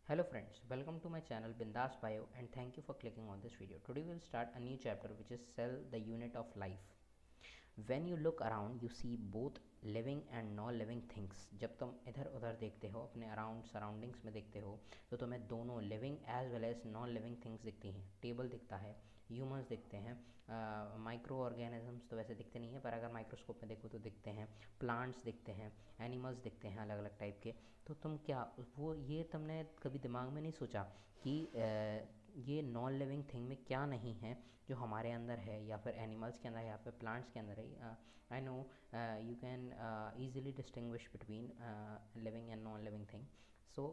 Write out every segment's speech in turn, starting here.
Hello friends, welcome to my channel Bindas Bio and thank you for clicking on this video. Today we will start a new chapter which is Cell, the unit of life. When you look around you see both living and non living things. जब तुम इधर उधर देखते हो, अपने around surroundings में देखते हो, तो तुम्हें दोनों living as well as non living things दिखती हैं. टेबल दिखता है, ह्यूमंस दिखते हैं, माइक्रो ऑर्गेनिजम्स तो वैसे दिखते नहीं हैं पर अगर माइक्रोस्कोप में देखो तो दिखते हैं, प्लांट्स दिखते हैं, एनिमल्स दिखते हैं अलग अलग टाइप के. तो तुम क्या वो ये तुमने कभी दिमाग में नहीं सोचा कि ये नॉन लिविंग थिंग में क्या नहीं है जो हमारे अंदर है या फिर एनिमल्स के अंदर है या फिर प्लांट्स के अंदर है. I know you can easily distinguish between living and non living thing. So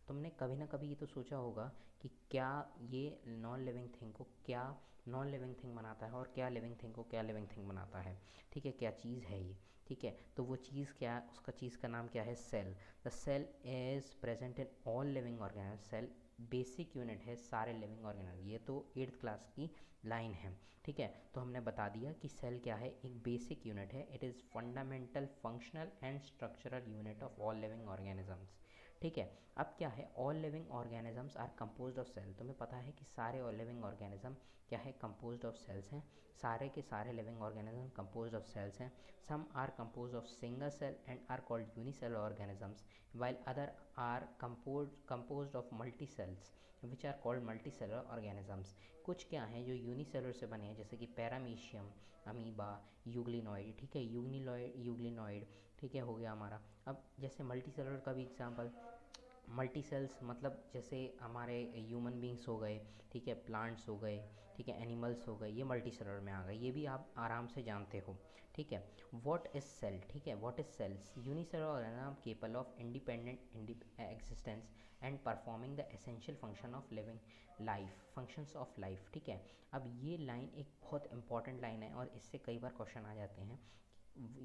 तुमने कभी ना कभी ये तो सोचा होगा कि क्या ये नॉन लिविंग थिंग को क्या नॉन लिविंग थिंग बनाता है और क्या लिविंग थिंग को क्या लिविंग थिंग बनाता है. ठीक है, क्या चीज़ है ये. ठीक है, तो वो चीज़ क्या है, उसका चीज़ का नाम क्या है, cell. The cell is present in all living organism. Cell basic unit है सारे लिविंग ऑर्गेनिज्म. ये तो 8th क्लास की लाइन है. ठीक है, तो हमने बता दिया कि सेल क्या है, एक बेसिक यूनिट है. It is fundamental functional and structural unit of all living organisms. ठीक है, अब क्या है, all living organisms are composed of cell. तुम्हें पता है कि सारे ऑल लिविंग ऑर्गेनिज्म क्या है, कंपोज्ड ऑफ सेल्स हैं. सारे के सारे living organism composed of cells हैं. Some are composed of single cell and are called unicellular organisms, while other are composed of multicells which are called multicellular organisms. कुछ क्या हैं जो यूनिसेलुलर से बने हैं, जैसे कि पैरामीशियम, अमीबा, यूग्लिनॉइड. ठीक है, यूग्लिनॉइड. ठीक है, हो गया हमारा. अब जैसे मल्टीसेलुलर का भी एग्जांपल, मल्टी सेल्स मतलब जैसे हमारे ह्यूमन बींग्स हो गए, ठीक है, प्लांट्स हो गए, ठीक है, एनिमल्स हो गए, ये मल्टी सेलुलर में आ गए. ये भी आप आराम से जानते हो. ठीक है, व्हाट इज सेल. ठीक है, what is cells, unicellular organism capable of independent existence and performing the essential function of living life, functions of life. ठीक है, अब ये लाइन एक बहुत इंपॉर्टेंट लाइन है और इससे कई बार क्वेश्चन आ जाते हैं.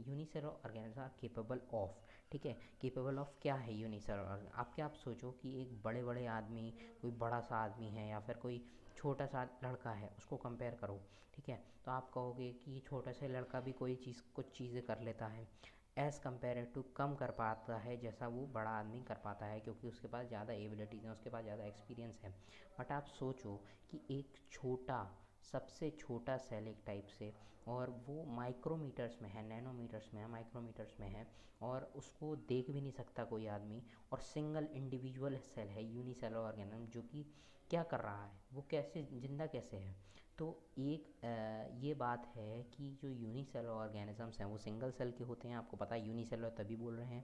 Unicellular organism are capable of. ठीक है, केपेबल ऑफ क्या है यूनिसेलुलर. आप सोचो कि एक बड़े बड़े आदमी, कोई बड़ा सा आदमी है या फिर कोई छोटा सा लड़का है, उसको कंपेयर करो. ठीक है, तो आप कहोगे कि छोटा सा लड़का भी कोई चीज़ कुछ चीज़ें कर लेता है, एज़ कम्पेयर टू कम कर पाता है जैसा वो बड़ा आदमी कर पाता है, क्योंकि उसके पास ज़्यादा एबिलिटीज़ हैं, उसके पास ज़्यादा एक्सपीरियंस है. बट आप सोचो कि एक छोटा, सबसे छोटा सेल एक टाइप से, और वो माइक्रोमीटर्स में है, नैनोमीटर्स में है, माइक्रोमीटर्स में है, और उसको देख भी नहीं सकता कोई आदमी, और सिंगल इंडिविजुअल सेल है, यूनिसेलुलर ऑर्गेनिज्म, जो कि क्या कर रहा है, वो कैसे जिंदा कैसे है. तो एक ये बात है कि जो यूनिसेलुलर ऑर्गेनिजम्स हैं वो सिंगल सेल के होते हैं. आपको पता है यूनिसेलुलर तभी बोल रहे हैं.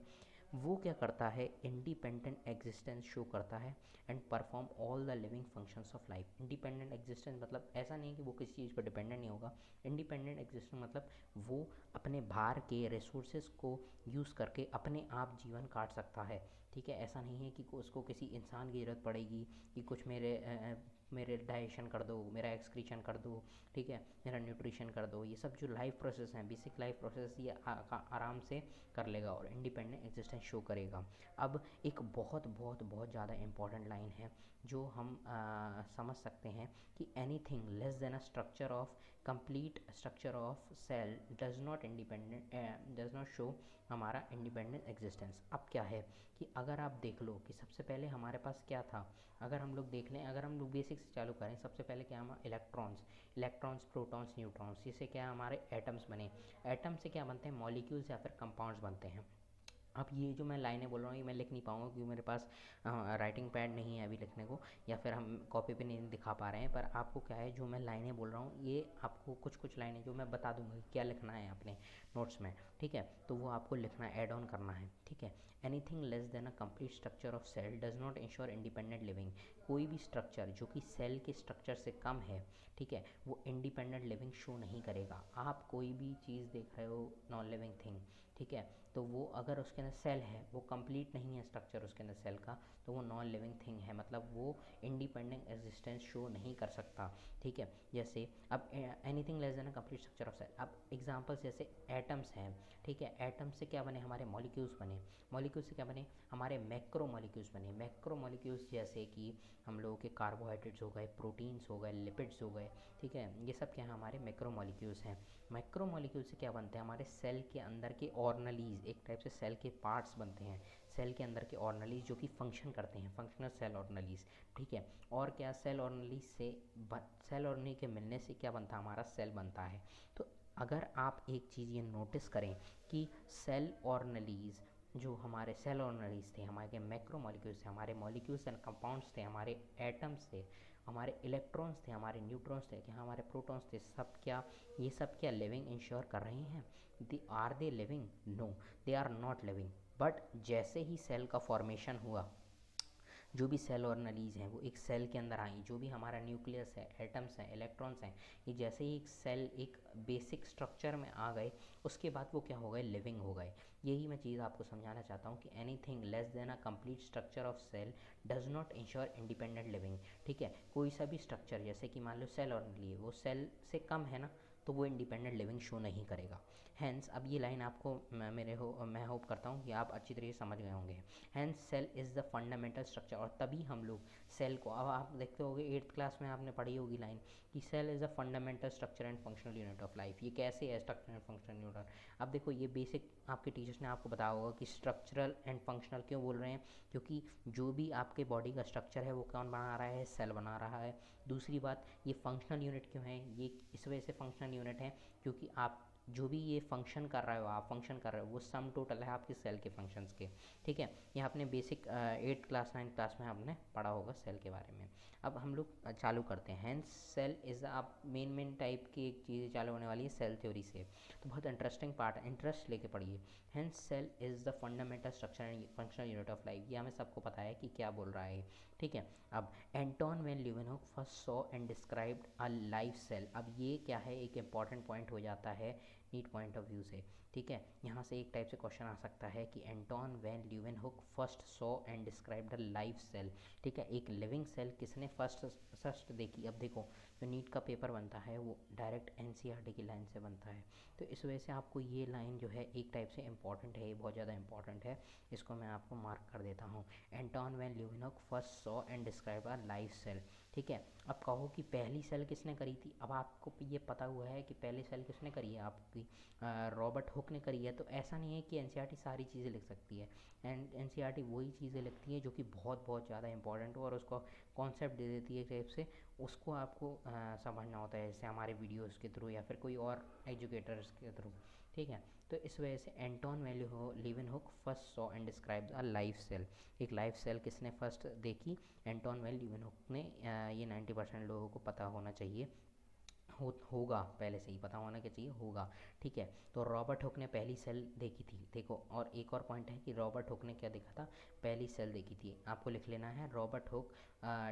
वो क्या करता है, इंडिपेंडेंट एग्जिस्टेंस शो करता है and perform all the living functions of life. Independent existence मतलब ऐसा नहीं कि वो किसी चीज़ पर डिपेंडेंट नहीं होगा. इंडिपेंडेंट एग्जिस्टेंस मतलब वो अपने बाहर के रिसोर्सेज को यूज़ करके अपने आप जीवन काट सकता है. ठीक है, ऐसा नहीं है कि उसको किसी इंसान की ज़रूरत पड़ेगी कि कुछ मेरे डाइजेशन कर दो, मेरा एक्सक्रीशन कर दो, ठीक है, मेरा न्यूट्रिशन कर दो. ये सब जो लाइफ प्रोसेस हैं, बेसिक लाइफ प्रोसेस, ये आराम से कर लेगा और इंडिपेंडेंट एग्जिस्टेंस शो करेगा. अब एक बहुत बहुत बहुत ज़्यादा इंपॉर्टेंट लाइन है जो हम समझ सकते हैं कि anything less than a structure of complete structure of cell does not show हमारा इंडिपेंडेंट एग्जिस्टेंस. अब क्या है कि अगर आप देख लो कि सबसे पहले हमारे पास क्या था, अगर हम लोग देख लें, अगर हम लोग बेसिक से चालू करें, सबसे पहले क्या हमारा इलेक्ट्रॉन्स, प्रोटॉन्स, न्यूट्रॉन्स, इससे क्या हमारे एटम्स बने. एटम से क्या बनते हैं, मॉलिक्यूल्स या फिर कंपाउंड्स बनते हैं. अब ये जो मैं लाइनें बोल रहा हूँ ये मैं लिख नहीं पाऊँगा क्योंकि मेरे पास राइटिंग पैड नहीं है अभी लिखने को, या फिर हम कॉपी पे नहीं दिखा पा रहे हैं. पर आपको क्या है, जो मैं लाइनें बोल रहा हूँ ये आपको कुछ कुछ लाइनें जो मैं बता दूंगा कि क्या लिखना है अपने नोट्स में. ठीक है, तो वो आपको लिखना है, ऐड ऑन करना है. ठीक है, anything less than a complete structure of cell does not ensure independent living. कोई भी स्ट्रक्चर जो कि सेल के स्ट्रक्चर से कम है, ठीक है, वो इंडिपेंडेंट लिविंग शो नहीं करेगा. आप कोई भी चीज़ देख रहे हो, नॉन लिविंग थिंग, ठीक है, तो वो अगर उसके अंदर सेल है, वो कंप्लीट नहीं है स्ट्रक्चर उसके अंदर सेल का, तो वो नॉन लिविंग थिंग है, मतलब वो इंडिपेंडेंट एग्जिस्टेंस शो नहीं कर सकता. ठीक है, जैसे अब anything less than a complete structure of cell. अब एग्जांपल्स जैसे एटम्स हैं. ठीक है, एटम्स से क्या बने, हमारे मॉलिक्यूल्स बने. मॉलिक्यूल्स से क्या बने, हमारे मैक्रो मॉलिक्यूल्स बने. मैक्रो मॉलिक्यूल्स जैसे कि हम लोगों के कार्बोहाइड्रेट्स हो गए, प्रोटीन्स हो गए, लिपिड्स हो गए. ठीक है, ये सब क्या है, हमारे मैक्रो मॉलिक्यूल्स हैं. मैक्रो मॉलिक्यूल से क्या बनते हैं, हमारे सेल के अंदर के ऑर्गेनलीज, एक टाइप से सेल के पार्ट्स बनते हैं. सेल के अंदर के ऑर्गेनेलीज जो कि फंक्शन करते हैं, फंक्शनल सेल ऑर्गेनेलीज, ठीक है। और क्या सेल ऑर्गेनेलीज से सेल ऑर्गेनेल के मिलने से क्या बनता है, हमारा सेल बनता है। तो अगर आप एक चीज़ ये नोटिस करें कि सेल ऑर्गेनेलीज, जो हमारे सेल ऑर्गेनेलीज थे, हमारे मैक्रो मॉलिक्यूल्स थे, हमारे मॉलिक्यूल्स एंड कंपाउंड्स थे, हमारे एटम्स थे, हमारे इलेक्ट्रॉन्स थे, हमारे न्यूट्रॉन्स थे, क्या हमारे प्रोटॉन्स थे, सब क्या, ये सब क्या लिविंग इंश्योर कर रहे हैं? Are they living? No, they are not living. But जैसे ही सेल का फॉर्मेशन हुआ, जो भी सेल ऑर्गेनेलीज हैं वो एक सेल के अंदर आई, जो भी हमारा न्यूक्लियस है, एटम्स हैं, इलेक्ट्रॉन्स हैं, ये जैसे ही एक सेल एक बेसिक स्ट्रक्चर में आ गए, उसके बाद वो क्या हो गए, लिविंग हो गए। यही मैं चीज़ आपको समझाना चाहता हूँ कि anything less than a complete structure of cell does not ensure independent living, ठीक है। कोई सा भी स्ट्रक्चर, जैसे कि मान लो सेल ऑर्गेनेल, वो सेल से कम है ना, तो वो इंडिपेंडेंट लिविंग शो नहीं करेगा। हैंस अब ये लाइन आपको मैं होप करता हूँ कि आप अच्छी तरीके से समझ गए होंगे। Hence cell is the fundamental structure, और तभी हम लोग सेल को, अब आप देखते होंगे 8th क्लास में आपने पढ़ी होगी लाइन कि cell is the fundamental structure and functional unit of life. ये कैसे है स्ट्रक्चर एंड फंक्शनल यूनिट? अब देखो, ये बेसिक आपके टीचर्स ने आपको बताया होगा कि स्ट्रक्चरल एंड फंक्शनल क्यों बोल रहे हैं, क्योंकि जो भी आपके बॉडी का स्ट्रक्चर है वो कौन बना रहा है, सेल बना रहा है। दूसरी बात, ये फंक्शनल यूनिट क्यों है, ये इस वजह से फंक्शनल यूनिट है क्योंकि आप जो भी ये फंक्शन कर रहे हो, आप फंक्शन कर रहे हो, वो सम टोटल है आपके सेल के फंक्शंस के, ठीक है। ये आपने basic 8th class 9th class में आपने पढ़ा होगा सेल के बारे में। अब हम लोग चालू करते हैं। हैंस सेल इज़, आप मेन टाइप की एक चीज़ चालू होने वाली है सेल थ्योरी से, तो बहुत इंटरेस्टिंग पार्ट है, इंटरेस्ट लेके पढ़िए। Hence cell is the fundamental structure and functional unit of life, ये हमें सबको पता है कि क्या बोल रहा है, ठीक है। अब Anton van Leeuwenhoek first saw and described a life cell, अब ये क्या है, एक इंपॉर्टेंट पॉइंट हो जाता है नीट पॉइंट ऑफ व्यू से, ठीक है। यहाँ से एक टाइप से क्वेश्चन आ सकता है कि Anton van Leeuwenhoek first saw and described the life cell, ठीक है। एक लिविंग सेल किसने फर्स्ट देखी? अब देखो, जो नीट का पेपर बनता है वो डायरेक्ट एनसीईआरटी की लाइन से बनता है, तो इस वजह से आपको ये लाइन जो है एक टाइप से इंपॉर्टेंट है, ये बहुत ज़्यादा इंपॉर्टेंट है, इसको मैं आपको मार्क कर देता हूँ। Anton van Leeuwenhoek first saw and describe a life cell, ठीक है। अब कहो कि पहली सेल किसने करी थी, अब आपको ये पता हुआ है कि पहली सेल किसने करी है, आपकी रॉबर्ट हुक ने करी है। तो ऐसा नहीं है कि एनसीईआरटी सारी चीज़ें लिख सकती है, एंड एनसीईआरटी वही चीज़ें लिखती है जो कि बहुत बहुत ज़्यादा इंपॉर्टेंट हो और उसको कॉन्सेप्ट दे देती है टाइप से, उसको आपको समझना होता है, जैसे हमारे वीडियोज़ के थ्रू या फिर कोई और एजुकेटर्स के थ्रू, ठीक है। तो इस वजह से Anton Leeuwenhoek first saw and describe a life cell, एक लाइफ सेल किसने फर्स्ट देखी, एंटोन वैन लीवेनहुक ने। ये 90% लोगों को पता होना चाहिए, होगा, पहले से ही पता होना क्या चाहिए, होगा, ठीक है। तो रॉबर्ट हुक ने पहली सेल देखी थी, देखो। और एक और पॉइंट है कि रॉबर्ट हुक ने क्या देखा था, पहली सेल देखी थी, आपको लिख लेना है। Robert Hooke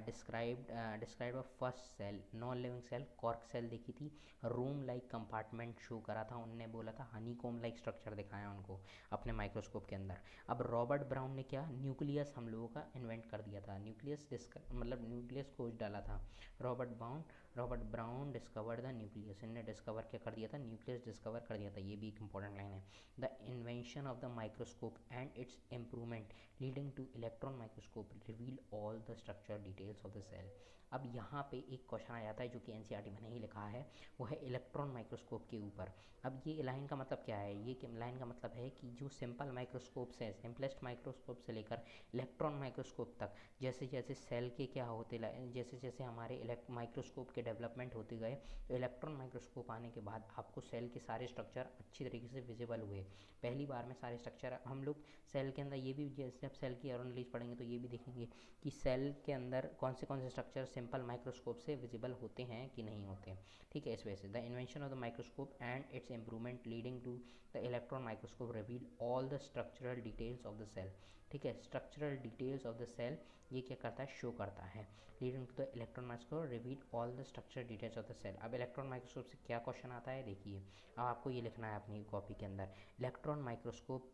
describe a first cell, non living cell, cork cell देखी थी, रूम लाइक कंपार्टमेंट शो करा था, उनने बोला था हनीकॉम लाइक स्ट्रक्चर दिखाया उनको अपने माइक्रोस्कोप के अंदर। अब रॉबर्ट ब्राउन ने क्या, न्यूक्लियस हम लोगों का इन्वेंट कर दिया था, न्यूक्लियस मतलब न्यूक्लियस खोज डाला था। Robert brown discovered the nucleus, इन्हें डिस्कवर क्या कर दिया था, न्यूक्लियस डिस्कवर कर दिया था, ये भी एक इंपॉर्टेंट लाइन है। The invention of the microscope and its improvement leading to electron microscope reveal all the structure details of the cell. अब यहाँ पे एक क्वेश्चन आ जाता है जो कि एनसीईआरटी में नहीं लिखा है, वो है इलेक्ट्रॉन माइक्रोस्कोप के ऊपर। अब ये लाइन का मतलब क्या है, ये लाइन का मतलब है कि जो सिंपल माइक्रोस्कोप से, सिंपलेस्ट माइक्रोस्कोप से लेकर इलेक्ट्रॉन माइक्रोस्कोप तक, जैसे जैसे सेल के क्या होते, जैसे जैसे हमारे माइक्रोस्कोप के डेवलपमेंट होते गए, तो इलेक्ट्रॉन माइक्रोस्कोप आने के बाद आपको सेल के सारे स्ट्रक्चर अच्छी तरीके से विजिबल हुए। पहली बार में सारे स्ट्रक्चर हम लोग सेल के अंदर, ये भी जब सेल की एनालिसिस पढ़ेंगे तो ये भी देखेंगे कि सेल के अंदर कौन से स्ट्रक्चर सिंपल माइक्रोस्कोप से विजिबल होते हैं कि नहीं होते, ठीक है। इस वजह से the invention of the microscope and its improvement leading to the electron microscope reveal all the structural details of the cell, ठीक है। Structural details of the cell ये क्या करता है, शो करता है। Leading to the electron microscope reveal all the structural details of the cell. अब electron microscope से क्या क्वेश्चन आता है, देखिए। अब आपको ये लिखना है अपनी कॉपी के अंदर, इलेक्ट्रॉन माइक्रोस्कोप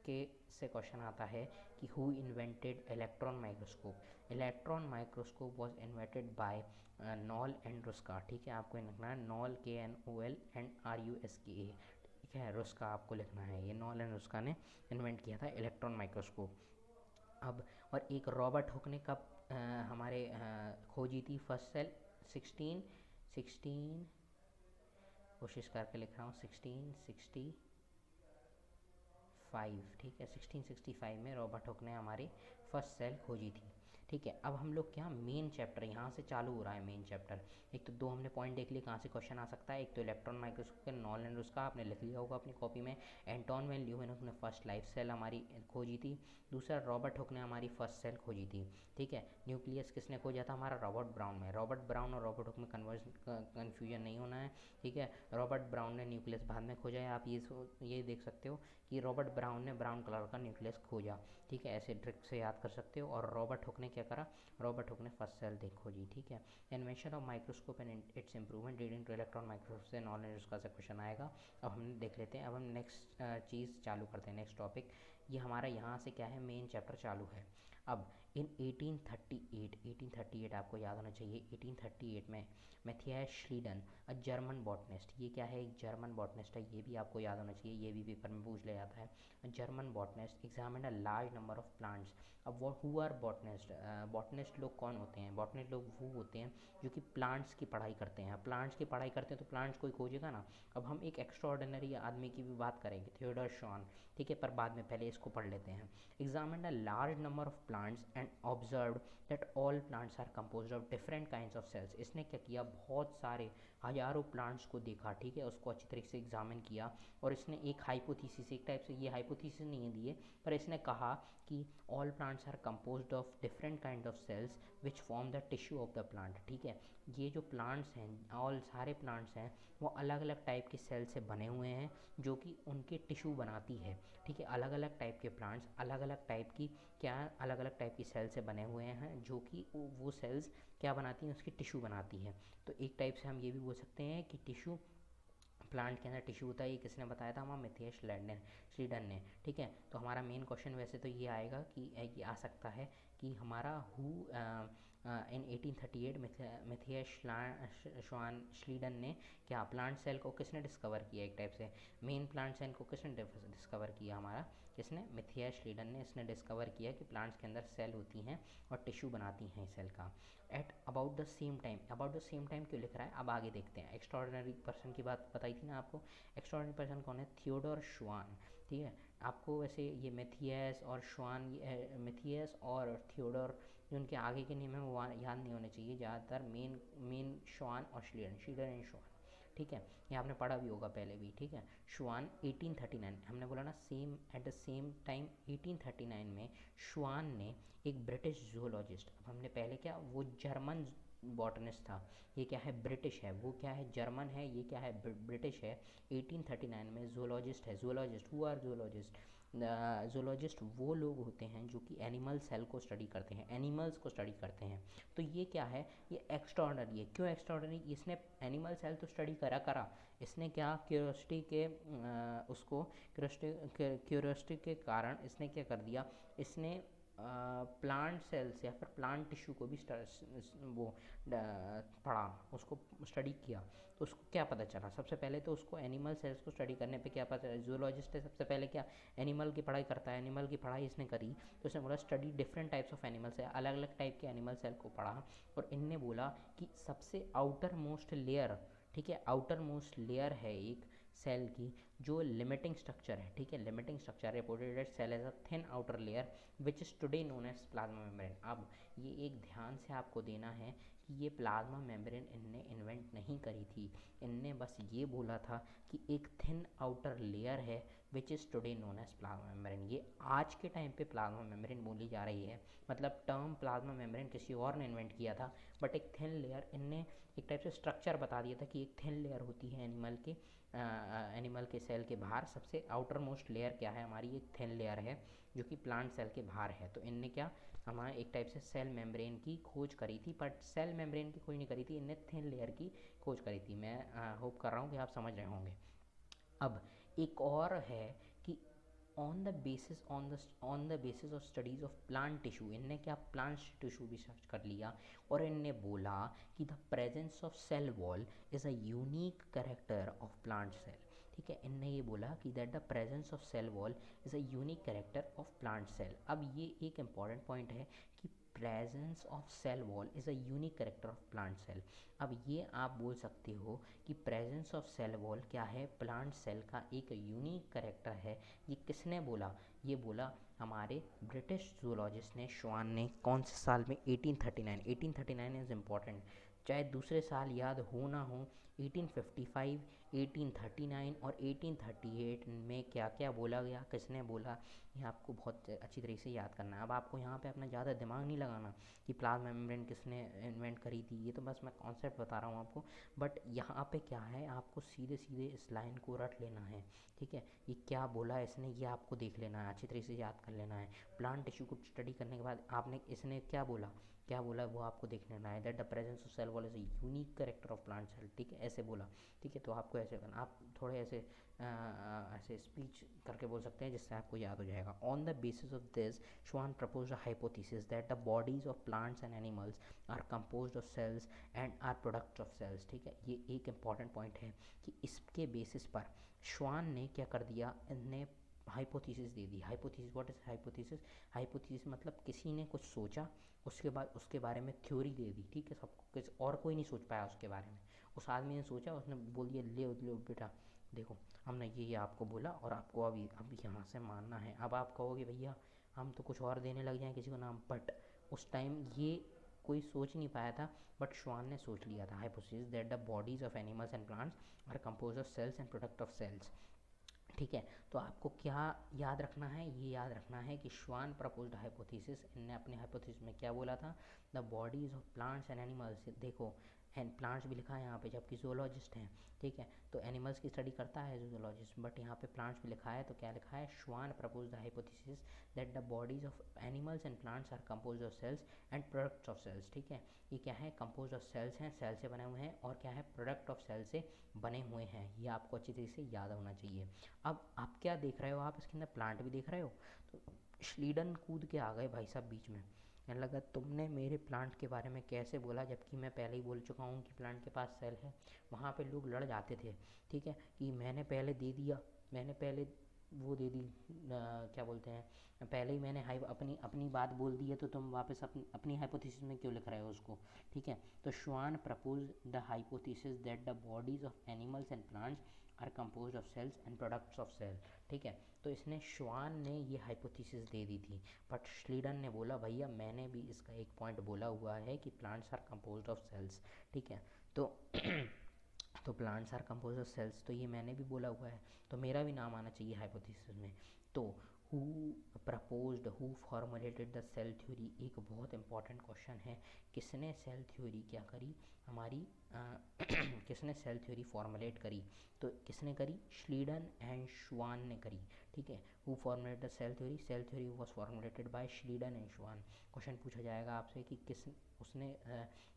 के से क्वेश्चन आता है कि who invented electron microscope. Electron microscope was invented by Knoll and Ruska, ठीक है। आपको लिखना है नॉल, KNOL एंड RUSKA, ठीक है। रुस्का आपको लिखना है, ये नॉल एंड रुस्का ने इन्वेंट किया था इलेक्ट्रॉन माइक्रोस्कोप। अब और एक रॉबर्ट हुक ने कब हमारे खोजी थी फर्स्ट सेल, 16 कोशिश करके लिख रहा हूँ, 1665 1665, ठीक है, 1665 में रॉबर्ट हुक ने हमारी फर्स्ट सेल खोजी थी। ठीक है, अब हम लोग क्या मेन चैप्टर यहाँ से चालू हो रहा है। मेन चैप्टर एक तो दो हमने पॉइंट देख लिए कहाँ से क्वेश्चन आ सकता है। एक तो इलेक्ट्रॉन माइक्रोस्कोप के नॉन एंड उसका आपने लिख लिया होगा अपनी कॉपी में। एंटोन वैन ल्यूवेनहुक ने फर्स्ट लाइफ सेल हमारी खोजी थी। दूसरा रॉबर्ट हुक ने हमारी फर्स्ट सेल खोजी थी। ठीक है, न्यूक्लियस किसने खोजा था? हमारा रॉबर्ट ब्राउन में। रॉबर्ट ब्राउन और रॉबर्ट हुक में कन्फ्यूजन नहीं होना है। ठीक है, रॉबर्ट ब्राउन ने न्यूक्लियस बाद में खोजा है। आप ये देख सकते हो कि रॉबर्ट ब्राउन ने ब्राउन कलर का न्यूक्लियस खोजा। ठीक है, ऐसे ट्रिक से याद कर सकते हो। और रॉबर्ट हुक ने क्या करा? रॉबर्ट हुक ने फर्स्ट सेल खोजी। ठीक है, invention of microscope and it's improvement leading to electron microscope से नॉन उसका से क्वेश्चन आएगा। अब हम देख लेते हैं। अब हम नेक्स्ट चीज़ चालू करते हैं, नेक्स्ट टॉपिक। ये हमारा यहाँ से क्या है, मेन चैप्टर चालू है। अब इन 1838 आपको याद होना चाहिए। 1838 में Matthias Schleiden a German botanist, ये क्या है? एक जर्मन बॉटनिस्ट है, ये भी आपको याद होना चाहिए, ये भी पेपर में पूछ लिया जाता है। German botanist examine a large number of plants. अब वो हु आर बॉटनिस्ट? बॉटनिस्ट लोग कौन होते हैं? बॉटनिस्ट लोग वो होते हैं जो कि प्लांट्स की पढ़ाई करते हैं। प्लांट्स की पढ़ाई करते हैं तो प्लांट्स कोई खोजेगा ना। अब हम एक एक्स्ट्राऑर्डिनरी आदमी की भी बात करेंगे, थियोडोर शॉन। ठीक है, पर बाद में, पहले इसको पढ़ लेते हैं। Examine a large number of plants and observe that all plants are composed of different kinds of cells. इसने क्या किया? बहुत सारे हजारों प्लांट्स को देखा। ठीक है, उसको अच्छी तरीके से एग्जामिन किया और इसने एक हाइपोथेसिस, एक टाइप से ये हाइपोथेसिस नहीं दिए, पर इसने कहा कि all plants are composed of different kind of cells which form the tissue of the plant. ठीक है, ये जो प्लांट्स हैं, ऑल सारे प्लांट्स हैं, वो अलग अलग टाइप के सेल से बने हुए हैं जो कि उनके टिश्यू बनाती है। ठीक है, अलग अलग टाइप के प्लांट्स अलग अलग टाइप की क्या, अलग अलग टाइप की सेल से बने हुए हैं जो कि वो सेल्स क्या बनाती हैं? उसकी टिश्यू बनाती है। तो एक टाइप से हम ये भी बोल सकते हैं कि टिश्यू, प्लांट के अंदर टिश्यू होता है। ये किसने बताया था? हमारा मैथियास श्लीडन ने। ठीक है, तो हमारा मेन क्वेश्चन वैसे तो ये आएगा कि ये आ सकता है कि हमारा इन 1838 मैथियास श्वान श्लीडन ने क्या प्लांट सेल को किसने डिस्कवर किया? एक टाइप से मेन प्लांट सेल को किसने डिस्कवर किया? हमारा किसने? मैथियास श्लीडन ने। इसने डिस्कवर किया कि प्लांट्स के अंदर सेल होती हैं और टिश्यू बनाती हैं सेल का। At about the same time, about the same time क्यों लिख रहा है? अब आगे देखते हैं। एक्स्ट्राऑर्डिनरी पर्सन की बात बताई थी ना आपको। एक्स्ट्राऑर्डिनरी पर्सन कौन है? थियोडोर श्वान। ठीक है, आपको वैसे ये मैथियास और श्वान, मैथियास और थियोडोर जो उनके आगे के नेम है वो याद नहीं होने चाहिए ज़्यादातर। मेन श्वान और श्लीडन एंड श्वान। ठीक है, ये आपने पढ़ा भी होगा पहले भी। ठीक है, श्वान 1839, हमने बोला ना same at the same time 1839 में श्वान ने एक ब्रिटिश जूलॉजिस्ट, अब हमने पहले क्या, वो जर्मन बॉटनिस्ट था, ये क्या है? ब्रिटिश है। वो क्या है? जर्मन है। ये क्या है? ब्रिटिश है। 1839 में जूलॉजिस्ट है। Zoologist, who are zoologist? Zoologist वो लोग होते हैं जो कि एनिमल सेल को स्टडी करते हैं, एनिमल्स को स्टडी करते हैं। तो ये क्या है? ये एक्स्ट्राऑर्डिनरी है। क्यों एक्स्ट्राऑर्डिनरी? इसने एनिमल सेल तो स्टडी करा, इसने क्या क्यूरियोसिटी के उसको क्यूरियोसिटी के कारण इसने क्या कर दिया? इसने प्लांट सेल्स या फिर प्लांट टिश्यू को भी पढ़ा, उसको स्टडी किया। तो उसको क्या पता चला? सबसे पहले तो उसको एनिमल सेल्स को स्टडी करने पे क्या पता चला? जूलॉजिस्ट है, सबसे पहले क्या एनिमल की पढ़ाई करता है। एनिमल की पढ़ाई इसने करी तो इसने बोला study different types of animals है, अलग अलग टाइप के एनिमल सेल को पढ़ा। और इनने बोला कि सबसे आउटर मोस्ट लेयर, ठीक है, आउटर मोस्ट लेयर है एक सेल की जो लिमिटिंग स्ट्रक्चर है। ठीक है, limiting structure reported that cell as a thin outer layer which is today known as plasma membrane. अब ये एक ध्यान से आपको देना है कि ये प्लाज्मा मेम्ब्रेन इनने इन्वेंट नहीं करी थी। इनने बस ये बोला था कि एक थिन आउटर लेयर है which is today known as plasma membrane. ये आज के टाइम पे प्लाज्मा मेम्ब्रेन बोली जा रही है, मतलब टर्म प्लाज्मा मेम्ब्रेन किसी और ने इन्वेंट किया था, बट एक थिन लेयर इनने एक टाइप से स्ट्रक्चर बता दिया था कि एक थिन लेयर होती है एनिमल के सेल के बाहर। सबसे आउटर मोस्ट लेयर क्या है? हमारी एक थिन लेयर है जो कि प्लांट सेल के बाहर है। तो इनने क्या हमारा एक टाइप से सेल मेम्ब्रेन की खोज करी थी, बट सेल मेम्ब्रेन की खोज नहीं करी थी, इनने थिन लेयर की खोज करी थी। मैं होप कर रहा हूँ कि आप समझ रहे होंगे। अब एक और है कि on the basis of studies of plant tissue, इनने क्या प्लांट टिश्यू भी सर्च कर लिया और इनने बोला कि the presence of cell wall is a unique character of plant cell. ठीक है, इनने ये बोला कि that the presence of cell wall is a unique character of plant cell. अब ये एक इम्पॉर्टेंट पॉइंट है कि presence of cell wall is a unique character of plant cell. अब ये आप बोल सकते हो कि प्रेजेंस ऑफ सेल वॉल क्या है, प्लांट सेल का एक यूनिक करेक्टर है। ये किसने बोला, ये बोला हमारे ब्रिटिश जूलॉजिस्ट ने, श्वान ने। कौन से साल में, 1839। 1839 इज़ इम्पॉर्टेंट, चाहे दूसरे साल याद हो ना हो। 1855, 1839 और 1838 में क्या क्या बोला गया, किसने बोला, ये आपको बहुत अच्छी तरीके से याद करना है। अब आपको यहाँ पे अपना ज़्यादा दिमाग नहीं लगाना कि प्लाज्मा मेम्ब्रेन किसने इन्वेंट करी थी, ये तो बस मैं कॉन्सेप्ट बता रहा हूँ आपको। बट यहाँ पे क्या है, आपको सीधे सीधे इस लाइन को रट लेना है, ठीक है। ये क्या बोला इसने, ये आपको देख लेना है, अच्छी तरीके से याद कर लेना है। प्लांट टिश्यू को स्टडी करने के बाद आपने इसने क्या बोला, क्या बोला वो आपको देख लेना है। That the presence of cell wall is a unique character of plant cell, ठीक है, ऐसे बोला, ठीक है। तो आपको ऐसे करना, आप थोड़े ऐसे ऐसे स्पीच करके बोल सकते हैं जिससे आपको याद हो जाएगा। On the basis of this Schwann propose a hypothesis that the bodies of plants and animals are composed of cells and are products of cells, ठीक है। ये एक इंपॉर्टेंट पॉइंट है कि इसके बेसिस पर श्वान ने क्या कर दिया, इनने hypothesis they the. Hypothesis, what is hypothesis, hypothesis मतलब किसी ने कुछ सोचा, उसके बाद उसके बारे में थ्योरी दे दी, ठीक है। सबको किस और कोई नहीं सोच पाया उसके बारे में, उस आदमी ने सोचा, उसने बोल दिया ले बेटा देखो हमने ये आपको बोला और आपको अभी यहाँ से मानना है। अब आप कहोगे भैया हम तो कुछ और देने लग जाएं किसी को नाम, बट उस टाइम ये कोई सोच नहीं पाया था, बट श्वान ने सोच लिया था। Hypothesis that the bodies of animals and plants are compose of cells and product of cells, ठीक है। तो आपको क्या याद रखना है, ये याद रखना है कि श्वान प्रपोज्ड हाइपोथेसिस, इनने अपने हाइपोथेसिस में क्या बोला था, the bodies of plants and animals, देखो एंड प्लांट्स भी लिखा है यहाँ पे जबकि जूलॉजिस्ट हैं, ठीक है। तो एनिमल्स की स्टडी करता है जूलॉजिस्ट, बट यहाँ पे प्लांट्स भी लिखा है। तो क्या लिखा है, Schwann propose the hypothesis that the bodies of animals and plants are compose of cells and products of cells, ठीक है। ये क्या है, कंपोज ऑफ सेल्स हैं, सेल से बने हुए हैं, और क्या है, प्रोडक्ट ऑफ सेल से बने हुए हैं। ये आपको अच्छी तरीके से याद होना चाहिए। अब आप क्या देख रहे हो, आप इसके अंदर प्लांट भी देख रहे हो। तो श्लीडन कूद के आ गए भाई साहब बीच में, कहने लगा तुमने मेरे प्लांट के बारे में कैसे बोला, जबकि मैं पहले ही बोल चुका हूँ कि प्लांट के पास सेल है। वहाँ पे लोग लड़ जाते थे, ठीक है, कि मैंने पहले दे दिया, मैंने पहले वो दे दी, क्या बोलते हैं, पहले ही मैंने अपनी अपनी बात बोल दी है, तो तुम वापस अपनी हाइपोथेसिस में क्यों लिख रहे हो उसको, ठीक है। तो Schwann propose the hypothesis that the bodies of animals and plants are compose of cells and products of cell, ठीक है। तो इसने श्वान ने ये हाइपोथेसिस दे दी थी, बट श्लीडन ने बोला भैया मैंने भी इसका एक पॉइंट बोला हुआ है कि plants are compose of cells, ठीक है। तो तो plants are compose of cells, तो ये मैंने भी बोला हुआ है, तो मेरा भी नाम आना चाहिए हाइपोथेसिस में। तो who proposed, who formulated the cell theory, एक बहुत इंपॉर्टेंट क्वेश्चन है। किसने सेल थ्योरी क्या करी हमारी, किसने सेल थ्योरी फॉर्मुलेट करी, तो किसने करी, श्लीडन एंड श्वान ने करी, ठीक है। Who formulated the cell theory, cell theory was formulated by Schleiden and Schwann. Question पूछा जाएगा आपसे कि किस उसने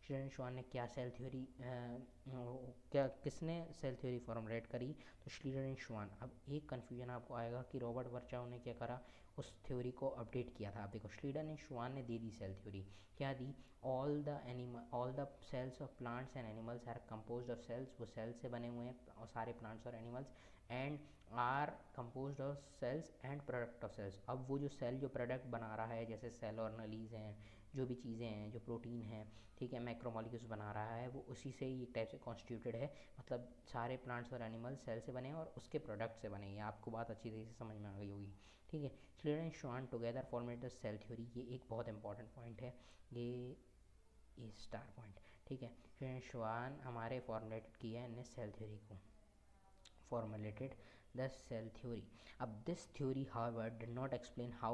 श्लीडन श्वान ने क्या सेल थ्योरी, क्या किसने सेल थ्योरी फॉर्मुलेट करी, तो श्लीडन एंड श्वान। अब एक कन्फ्यूजन आपको आएगा कि रॉबर्ट बर्चाउ ने क्या करा, उस थ्योरी को अपडेट किया था। आप देखो श्लीडन एंड श्वान ने दे दी सेल थ्योरी, क्या दी, all the cells of plants and animals are composed of cells, वो सेल्स से बने हुए हैं और सारे प्लांट्स और animals, and are composed of cells and product of cells. अब वो जो सेल जो प्रोडक्ट बना रहा है, जैसे सेल ऑर्गेनेल्स हैं, जो भी चीज़ें हैं, जो प्रोटीन है, ठीक है, मैक्रोमोलिक्यूल्स बना रहा है, वो उसी से ही एक टाइप से कॉन्स्टिट्यूटेड है। मतलब सारे प्लांट्स और एनिमल्स सेल से बने हैं और उसके प्रोडक्ट से बने हैं। आपको बात अच्छी तरीके से समझ में आ गई होगी, ठीक है। श्लीडन एंड श्वान टुगेदर फॉर्मुलेटेड सेल थ्योरी, ये एक बहुत इंपॉर्टेंट पॉइंट है, ये स्टार पॉइंट, ठीक है। श्लीडन एंड श्वान हमारे फॉर्मुलेटेड किया है इनने सेल थ्योरी को, formulated the cell theory. अब this theory however did not explain how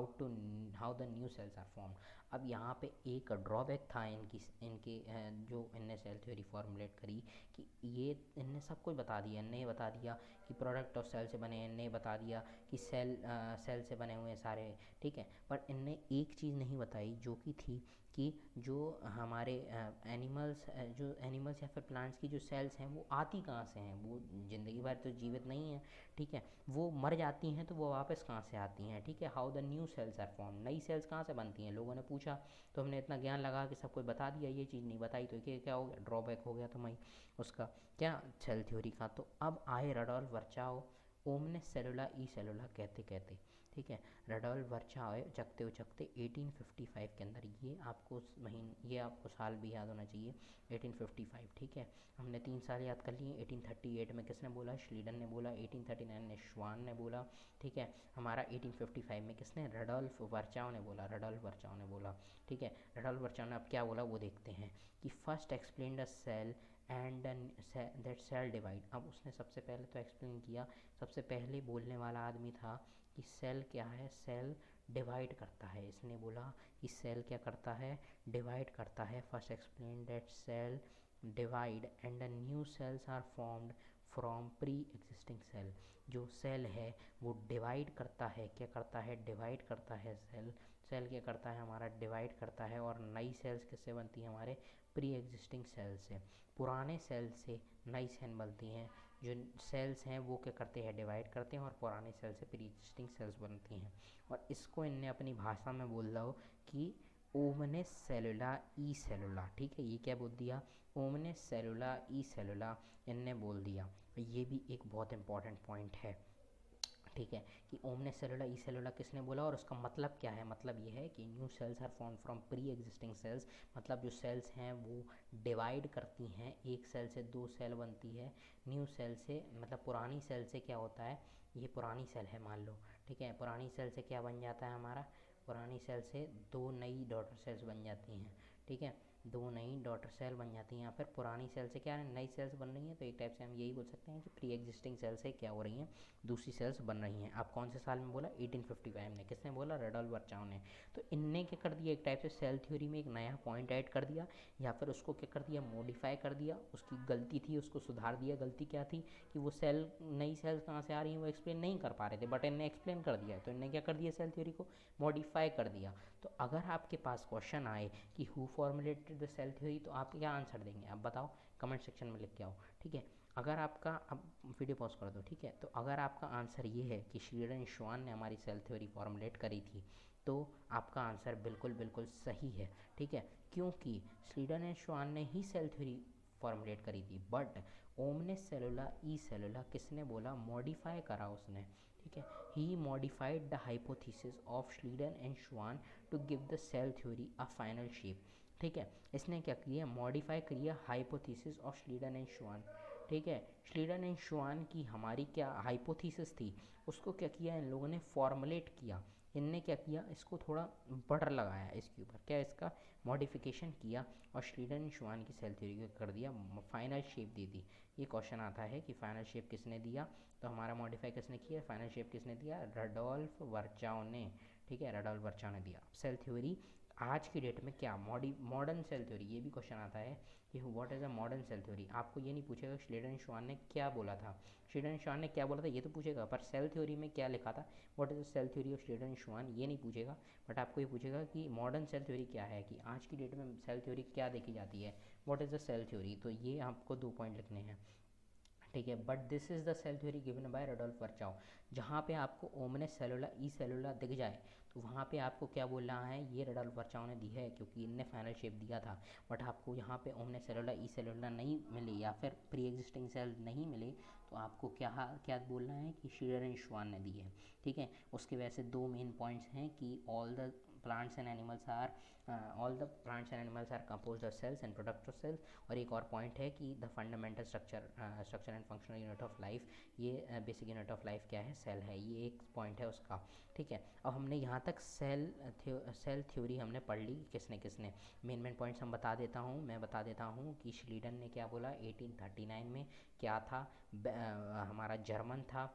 the new cells are formed. अब यहाँ पे एक ड्रॉबैक था इनके जो इनने सेल थ्योरी फॉर्मुलेट करी, कि ये इनने सब कुछ बता दिया, इनने बता दिया कि प्रोडक्ट ऑफ सेल से बने, इनने बता दिया कि सेल से बने हुए सारे, ठीक है। पर इनने एक चीज़ नहीं बताई जो कि थी कि जो हमारे एनिमल्स या फिर प्लांट्स की जो सेल्स हैं वो आती कहाँ से हैं, वो ज़िंदगी भर तो जीवित नहीं है, ठीक है। वो मर जाती हैं तो वो वापस कहाँ से आती हैं, ठीक है। How the new cells are form, नई सेल्स कहाँ से बनती हैं, लोगों ने पूछा, तो हमने इतना ज्ञान लगा कि सब कुछ बता दिया, ये चीज़ नहीं बताई, तो क्या हो गया, ड्रॉबैक हो गया तो मैं उसका क्या, सेल थ्योरी का। तो अब आए रडोल्फ वर्चाओ ओमने सेलुला ई सेलुला कहते कहते, ठीक है। रडोल्फ वर्चाओ जगते उचकते 1855 के अंदर, ये आपको साल भी याद होना चाहिए, 1855, ठीक है। हमने 3 साल याद कर लिए। 1838 में किसने बोला? श्लीडन ने बोला। 1839 में श्वान ने बोला, ठीक है। हमारा 1855 में किसने? रडोल्फ वर्चाओ ने बोला, रडोल्फ वर्चाओ ने बोला, ठीक है। रडोल्फ वर्चाओ ने अब क्या बोला वो देखते हैं कि first explain the cell and that cell divide. अब उसने सबसे पहले तो एक्सप्लेन किया, सबसे पहले बोलने वाला आदमी था कि सेल क्या है? सेल डिवाइड करता है। इसने बोला कि सेल क्या करता है? डिवाइड करता है। First explain that cell divide and new cells are formed from pre existing cell. जो सेल है वो डिवाइड करता है। क्या करता है? डिवाइड करता है। सेल क्या करता है? हमारा डिवाइड करता है। और नई सेल्स किससे बनती हैं? हमारे प्री एग्जिस्टिंग सेल से। पुराने सेल से नई सेल बनती हैं। जो सेल्स हैं वो क्या करते हैं? डिवाइड करते हैं, और पुराने सेल से प्री एग्जिस्टिंग सेल्स बनती हैं। और इसको इनने अपनी भाषा में बोल रहा हो कि ओमने सेलुला ई सेलुला, ठीक है। ये क्या बोल दिया? ओमने सेलुला ई सेलुला इनने बोल दिया। ये भी एक बहुत इंपॉर्टेंट पॉइंट है, ठीक है, कि ओमने सेलुला ई सेलुला किसने बोला और उसका मतलब क्या है? मतलब ये है कि new cells are form from pre existing cells, मतलब जो सेल्स हैं वो डिवाइड करती हैं। एक सेल से 2 सेल बनती है। न्यू सेल से मतलब पुरानी सेल से क्या होता है? ये पुरानी सेल है मान लो, ठीक है। पुरानी सेल से क्या बन जाता है हमारा? पुरानी सेल से 2 नई डॉटर सेल्स बन जाती हैं, ठीक है। 2 नई डॉटर सेल बन जाती हैं, या फिर पुरानी सेल से क्या है? नई सेल्स बन रही हैं। तो एक टाइप से हम यही बोल सकते हैं कि प्री एग्जिस्टिंग सेल से क्या हो रही हैं? दूसरी सेल्स बन रही हैं। आप कौन से साल में बोला? 1855 में। किसने बोला? रडोल्फ वर्चाओ ने। तो इनने क्या कर दिया? एक टाइप से सेल थ्योरी में एक नया पॉइंट ऐड कर दिया, या फिर उसको क्या कर दिया? मॉडिफाई कर दिया। उसकी गलती थी उसको सुधार दिया। गलती क्या थी? कि वो सेल, नई सेल्स कहाँ से आ रही हैं वो एक्सप्लेन नहीं कर पा रहे थे, बट इनने एक्सप्लेन कर दिया है। तो इनने क्या कर दिया? सेल थ्योरी को मॉडिफाई कर दिया। तो अगर आपके पास क्वेश्चन आए कि who formulated the cell theory, तो आप क्या आंसर देंगे? आप बताओ, कमेंट सेक्शन में लिख के आओ, ठीक है। अगर आपका, अब वीडियो पॉज कर दो, ठीक है। तो अगर आपका आंसर ये है कि श्लीडन श्वान ने हमारी सेल थ्योरी फॉर्मुलेट करी थी, तो आपका आंसर बिल्कुल बिल्कुल सही है, ठीक है। क्योंकि श्लीडन एंड श्वान ने ही सेल थ्योरी फॉर्मुलेट करी थी, बट ओमने सेलुला ई सेलुला किसने बोला? मॉडिफाई करा उसने, ठीक है। He modified the hypothesis of Schleiden and Schwann to give the cell theory a final shape, ठीक है। इसने क्या किया? मॉडिफाई किया हाइपोथेसिस ऑफ श्लीडन एंड श्वान, ठीक है। श्लीडन एंड श्वान की हमारी क्या हाइपोथेसिस थी, उसको क्या किया इन लोगों ने? फॉर्मुलेट किया। इनने क्या किया? इसको थोड़ा बटर लगाया इसके ऊपर, क्या इसका मॉडिफिकेशन किया, और श्लीडन एंड श्वान की सेल थ्योरी को कर दिया, फाइनल शेप दे दी। ये क्वेश्चन आता है कि फाइनल शेप किसने दिया? तो हमारा मॉडिफाई किसने किया? फाइनल शेप किसने दिया? रडोल्फ वर्चाओ ने, ठीक है। रडोल्फ वर्चाओ ने दिया। सेल थ्योरी आज की डेट में क्या मॉडर्न सेल थ्योरी, ये भी क्वेश्चन आता है कि what is a modern cell theory. आपको ये नहीं पूछेगा श्लीडन श्वान ने क्या बोला था, श्लीडन श्वान ने क्या बोला था ये तो पूछेगा, पर सेल थ्योरी में क्या लिखा था, what is the cell theory of Schleiden Schwann, ये नहीं पूछेगा। बट आपको ये पूछेगा कि मॉडर्न सेल थ्योरी क्या है, कि आज की डेट में सेल थ्योरी क्या देखी जाती है, what is the cell theory. तो ये आपको 2 पॉइंट लिखने हैं, ठीक है। But this is the cell theory given by Rudolf Virchow. जहाँ पे आपको ओमने सेलुला ई सेलुला दिख जाए, तो वहाँ पे आपको क्या बोलना है? ये रडोल्फ वर्चाओ ने दी है, क्योंकि इनने फाइनल शेप दिया था। बट आपको यहाँ पे ओमने सेलुला ई सेलुला नहीं मिले, या फिर प्री एग्जिस्टिंग सेल नहीं मिले, तो आपको क्या क्या बोलना है? कि श्लीडन एंड श्वान ने दी है, ठीक है। उसके वैसे 2 मेन पॉइंट्स हैं कि all the plants and animals are all the plants and animals are composed of cells and product of cells। और एक और पॉइंट है कि the fundamental structure and functional unit of life, ये बेसिक यूनिट ऑफ लाइफ क्या है? Cell है। ये एक पॉइंट है उसका, ठीक है। अब हमने यहाँ तक सेल थ्योरी हमने पढ़ ली, किसने किसने। मेन पॉइंट्स हम बता देता हूँ, मैं बता देता हूँ कि श्लीडन ने क्या बोला 1839 में, क्या था? हमारा जर्मन था,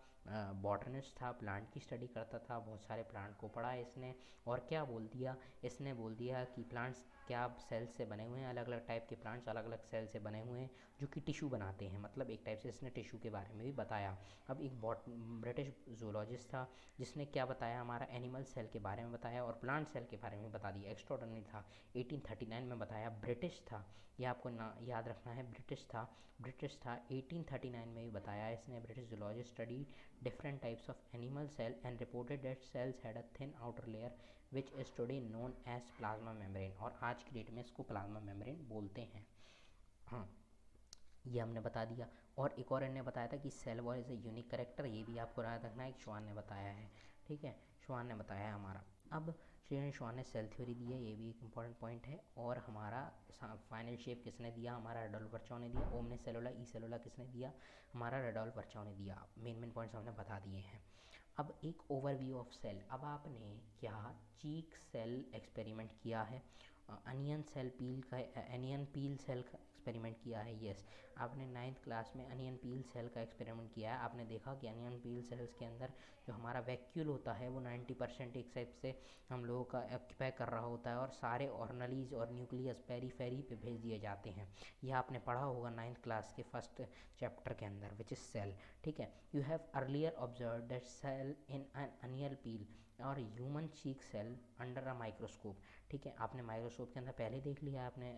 बॉटनिस्ट था, प्लांट की स्टडी करता था, बहुत सारे प्लांट को पढ़ा इसने। और क्या बोल दिया इसने? बोल दिया कि प्लांट्स क्या सेल से बने हुए हैं, अलग अलग टाइप के प्लांट्स अलग अलग सेल से बने हुए हैं जो कि टिश्यू बनाते हैं, मतलब एक टाइप से इसने टिश्यू के बारे में भी बताया। अब एक ब्रिटिश जूलॉजिस्ट था जिसने क्या बताया? हमारा एनिमल सेल के बारे में बताया और प्लांट सेल के बारे में बता दिया। एक्स्ट्राऑर्डिनरी था, 1839 में बताया। ब्रिटिश था, ये आपको ना याद रखना है, ब्रिटिश था। 1839 में भी बताया इसने। British zoologist study different types of animal cell and reported that cells had a thin outer layer which is today known as plasma membrane। और आज की डेट में इसको प्लाज्मा मेम्ब्रेन बोलते हैं। हाँ, ये हमने बता दिया। और एक और इन्होंने बताया था कि cell wall is a unique character, ये भी आपको याद रखना है, श्वान ने बताया है, ठीक है। श्वान ने बताया है हमारा। अब श्री श्वान ने सेल थ्योरी दी है, ये भी एक इम्पॉर्टेंट पॉइंट है। और हमारा फाइनल शेप किसने दिया, हमारा रेडोल्फ वर्चाउ ने दिया। ओमने सेलुला ई सेलुला किसने दिया, हमारा रेडोल्फ वर्चाउ ने दिया। मेन पॉइंट्स हमने बता दिए हैं। अब एक ओवरव्यू ऑफ सेल। अब आपने क्या चीक सेल एक्सपेरिमेंट किया है, अनियन सेल पील का, अनियन पील सेल का एक्सपेरिमेंट किया है। यस, आपने 9th क्लास में अनियन पील सेल का एक्सपेरिमेंट किया है। आपने देखा कि अनियन पील सेल्स के अंदर जो हमारा वैक्यूल होता है वो 90% एक साइड से हम लोगों का ऑक्यूपाई कर रहा होता है और सारे ऑर्गेनेल्स और न्यूक्लियस पेरीफेरी पे भेज दिए जाते हैं। यह आपने पढ़ा होगा 9th क्लास के फर्स्ट चैप्टर के अंदर, विच इज़ सेल। ठीक है, you have earlier observe that cell in an onion peel और human cheek cell under a microscope. ठीक है, आपने माइक्रोस्कोप के अंदर पहले देख लिया आपने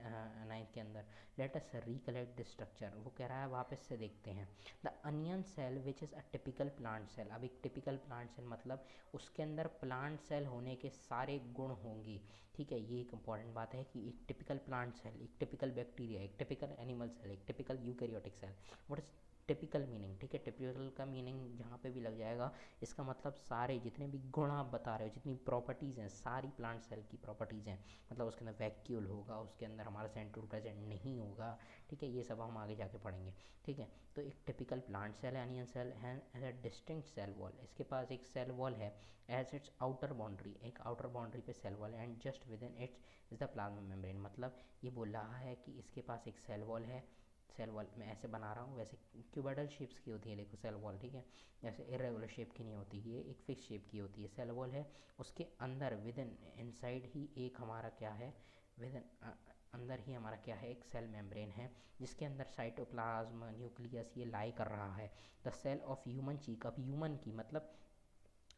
9th के अंदर। Let us recollect the structure, वो कह रहा है वापस से देखते हैं। The onion cell which is a typical plant cell. अब एक टिपिकल प्लांट सेल मतलब उसके अंदर प्लांट सेल होने के सारे गुण होंगे। ठीक है, ये एक इंपॉर्टेंट बात है कि एक टिपिकल प्लांट सेल, एक टिपिकल बैक्टीरिया, एक टिपिकल एनिमल सेल, एक typical eukaryotic cell. What is typical meaning? ठीक है, टिपिकल का मीनिंग जहाँ पे भी लग जाएगा, इसका मतलब सारे जितने भी गुण आप बता रहे हो, जितनी प्रॉपर्टीज़ हैं, सारी प्लांट सेल की प्रॉपर्टीज़ हैं। मतलब उसके अंदर वैक्यूल होगा, उसके अंदर हमारा सेंट्रोल प्रेजेंट नहीं होगा। ठीक है, ये सब हम आगे जाके पढ़ेंगे। ठीक है, तो एक typical plant cell onion cell है as a distinct cell wall. इसके पास एक सेल वॉल है एज इट्स आउटर बाउंड्री, एक आउटर बाउंड्री पे सेल वॉल है and just within its is the plasma membrane. मतलब ये बोल रहा है कि इसके पास एक सेल वॉल है। सेल वॉल मैं ऐसे बना रहा हूँ, वैसे क्यूबॉइडल शेप्स की होती है देखो सेल वॉल। ठीक है, जैसे इरेगुलर शेप की नहीं होती, ये एक फिक्स शेप की होती है। सेल वॉल है, उसके अंदर विद इन इनसाइड ही एक हमारा क्या है, विद इन अंदर ही हमारा क्या है, एक सेल मेम्ब्रेन है जिसके अंदर साइटोप्लाज्म न्यूक्लियस ये लाई कर रहा है। The cell of human cheek. अब ह्यूमन की मतलब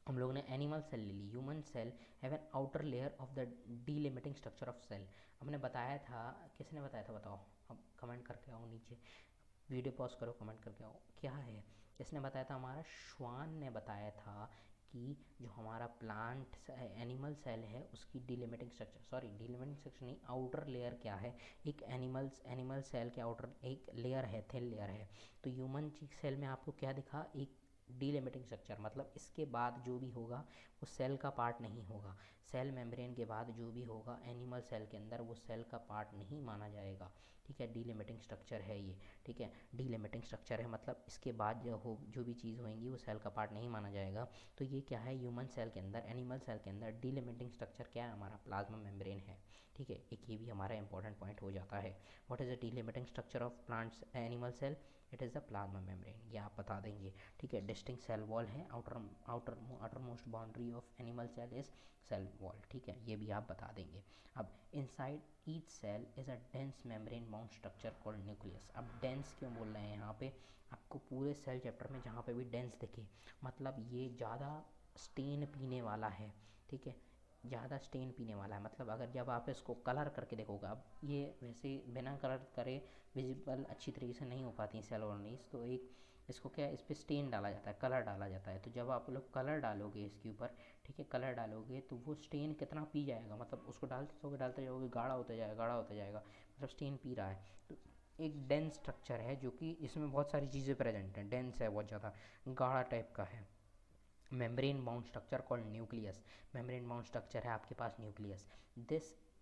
हम लोगों ने एनिमल सेल ले ली। Human cell have an outer layer of the delimiting structure of cell. हमने बताया था, किसने बताया था बताओ, अब कमेंट करके आओ नीचे, वीडियो पॉज करो, कमेंट करके आओ, क्या है किसने बताया था? हमारा श्वान ने बताया था कि जो हमारा प्लांट एनिमल सेल है उसकी डीलिमिटिंग स्ट्रक्चर, सॉरी डीलिमिटिंग स्ट्रक्चर नहीं, आउटर लेयर क्या है, एक एनिमल सेल के आउटर एक लेयर है, थिन लेयर है। तो ह्यूमन सेल में आपको क्या दिखा, एक डीलिमिटिंग स्ट्रक्चर, मतलब इसके बाद जो भी होगा वो सेल का पार्ट नहीं होगा। सेल मेम्ब्रेन के बाद जो भी होगा एनिमल सेल के अंदर वो सेल का पार्ट नहीं माना जाएगा। ठीक है, डीलिमिटिंग स्ट्रक्चर है ये। ठीक है, डीलिमिटिंग स्ट्रक्चर है मतलब इसके बाद जो भी चीज़ होएंगी वो सेल का पार्ट नहीं माना जाएगा। तो ये क्या है, ह्यूमन सेल के अंदर, एनिमल सेल के अंदर डीलिमिटिंग स्ट्रक्चर क्या है, हमारा प्लाज्मा मेम्ब्रेन है। ठीक है, एक ये भी हमारा इंपॉर्टेंट पॉइंट हो जाता है। What is the delimiting structure of plants animal cell? It is the plasma membrane, ये आप बता देंगे। ठीक है, डिस्टिंक्ट सेल वॉल है, outermost boundary of animal cell is cell wall. ठीक है, ये भी आप बता देंगे। अब inside each cell is a dense membrane bound structure called nucleus. अब डेंस क्यों बोल रहे हैं यहाँ पे? आपको पूरे सेल चैप्टर में जहाँ पे भी डेंस दिखे मतलब ये ज़्यादा स्टेन पीने वाला है। ठीक है, ज़्यादा स्टेन पीने वाला है, मतलब अगर जब आप इसको कलर करके देखोगे, अब ये वैसे बिना कलर करे विजिबल अच्छी तरीके से नहीं हो पाती सेल ऑर्गेनीज, तो एक इसको क्या, इस पर स्टेन डाला जाता है, कलर डाला जाता है। तो जब आप लोग कलर डालोगे इसके ऊपर, ठीक है, कलर डालोगे तो वो स्टेन कितना पी जाएगा, मतलब उसको डालते जाओगे गाढ़ा होता जाएगा, गाढ़ा होता जाएगा, मतलब स्टेन पी रहा है। तो एक डेंस स्ट्रक्चर है जो कि इसमें बहुत सारी चीज़ें प्रेजेंट हैं, डेंस है, बहुत ज़्यादा गाढ़ा टाइप का है। Membrane bound structure called nucleus. Membrane bound structure है आपके पास nucleus.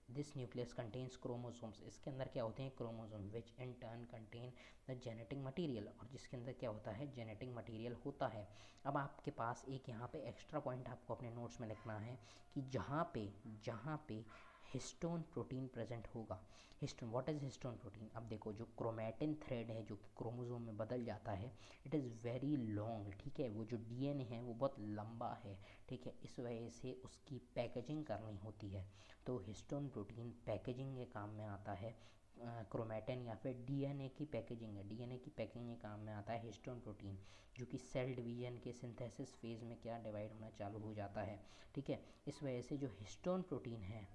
This nucleus contains chromosomes. इसके अंदर क्या होते हैं, chromosome, which in turn contain the genetic material, और जिसके अंदर क्या होता है, जेनेटिक मटेरियल होता है। अब आपके पास एक यहाँ पे एक्स्ट्रा पॉइंट आपको अपने नोट्स में लिखना है कि जहाँ पे हिस्टोन प्रोटीन प्रेजेंट होगा। Histone, what is histone protein? अब देखो, जो क्रोमैटिन थ्रेड है जो कि क्रोमोसोम में बदल जाता है, इट इज़ वेरी लॉन्ग। ठीक है, वो जो डीएनए है वो बहुत लंबा है। ठीक है, इस वजह से उसकी पैकेजिंग करनी होती है। तो हिस्टोन प्रोटीन पैकेजिंग के काम में आता है। क्रोमैटिन या फिर डीएनए की पैकेजिंग है, डीएनए की पैकेजिंग के काम में आता है हिस्टोन प्रोटीन, जो कि सेल डिवीजन के सिंथेसिस फेज में क्या डिवाइड होना चालू हो जाता है। ठीक है, इस वजह से जो हिस्टोन प्रोटीन है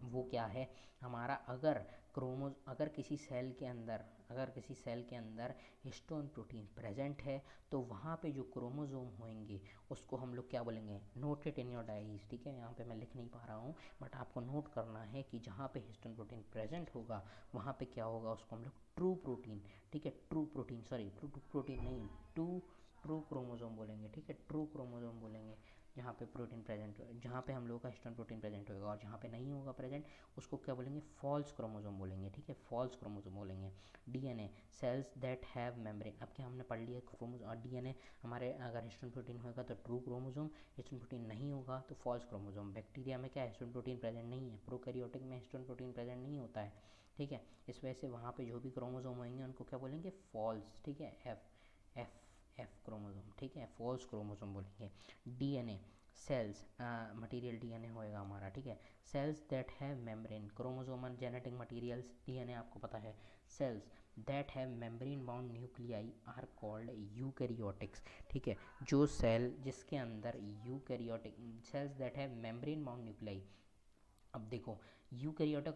वो क्या है हमारा, अगर किसी सेल के अंदर हिस्टोन प्रोटीन प्रेजेंट है तो वहाँ पे जो क्रोमोसोम होंगे उसको हम लोग क्या बोलेंगे, note it in your diaries. ठीक है, यहाँ पे मैं लिख नहीं पा रहा हूँ बट आपको नोट करना है कि जहाँ पे हिस्टोन प्रोटीन प्रेजेंट होगा वहाँ पे क्या होगा, उसको हम लोग ट्रू प्रोटीन, ठीक है, true protein, sorry true protein नहीं, ट्रू क्रोमोसोम बोलेंगे। ठीक है, ट्रू क्रोमोसोम बोलेंगे। जहाँ पे प्रोटीन प्रेजेंट, जहाँ पे हम लोगों का हिस्टोन प्रोटीन प्रेजेंट होगा, और जहाँ पे नहीं होगा प्रेजेंट उसको क्या बोलेंगे, फॉल्स क्रोमोसोम बोलेंगे, ठीक है, फॉल्स क्रोमोसोम बोलेंगे। DNA, cells that have membrane, अब क्या हमने पढ़ लिया क्रोमोसोम और डीएनए, हमारे अगर हिस्टोन प्रोटीन होगा तो ट्रू क्रोमोसोम, हिस्टोन प्रोटीन नहीं होगा तो फॉल्स क्रोमोसोम। बैक्टीरिया में क्या है, हिस्टोन प्रोटीन प्रेजेंट नहीं है, प्रोकैरियोटिक में हिस्टोन प्रोटीन प्रेजेंट नहीं होता है, ठीक है। इस वजह से वहाँ पे जो भी क्रोमोसोम होंगे उनको क्या बोलेंगे, फॉल्स, ठीक है, एफ एफ एफ क्रोमोसोम, ठीक है, फॉल्स क्रोमोसोम बोलेंगे। डीएनए, सेल्स, मटेरियल डीएनए होएगा हमारा, ठीक है। Cells that have membrane, chromosomal genetic materials DNA आपको पता है। Cells that have membrane bound nuclei are called eukaryotics, ठीक है। जो सेल जिसके अंदर eukaryotic, cells that have membrane bound nuclei, अब देखो यूकैरियोटिक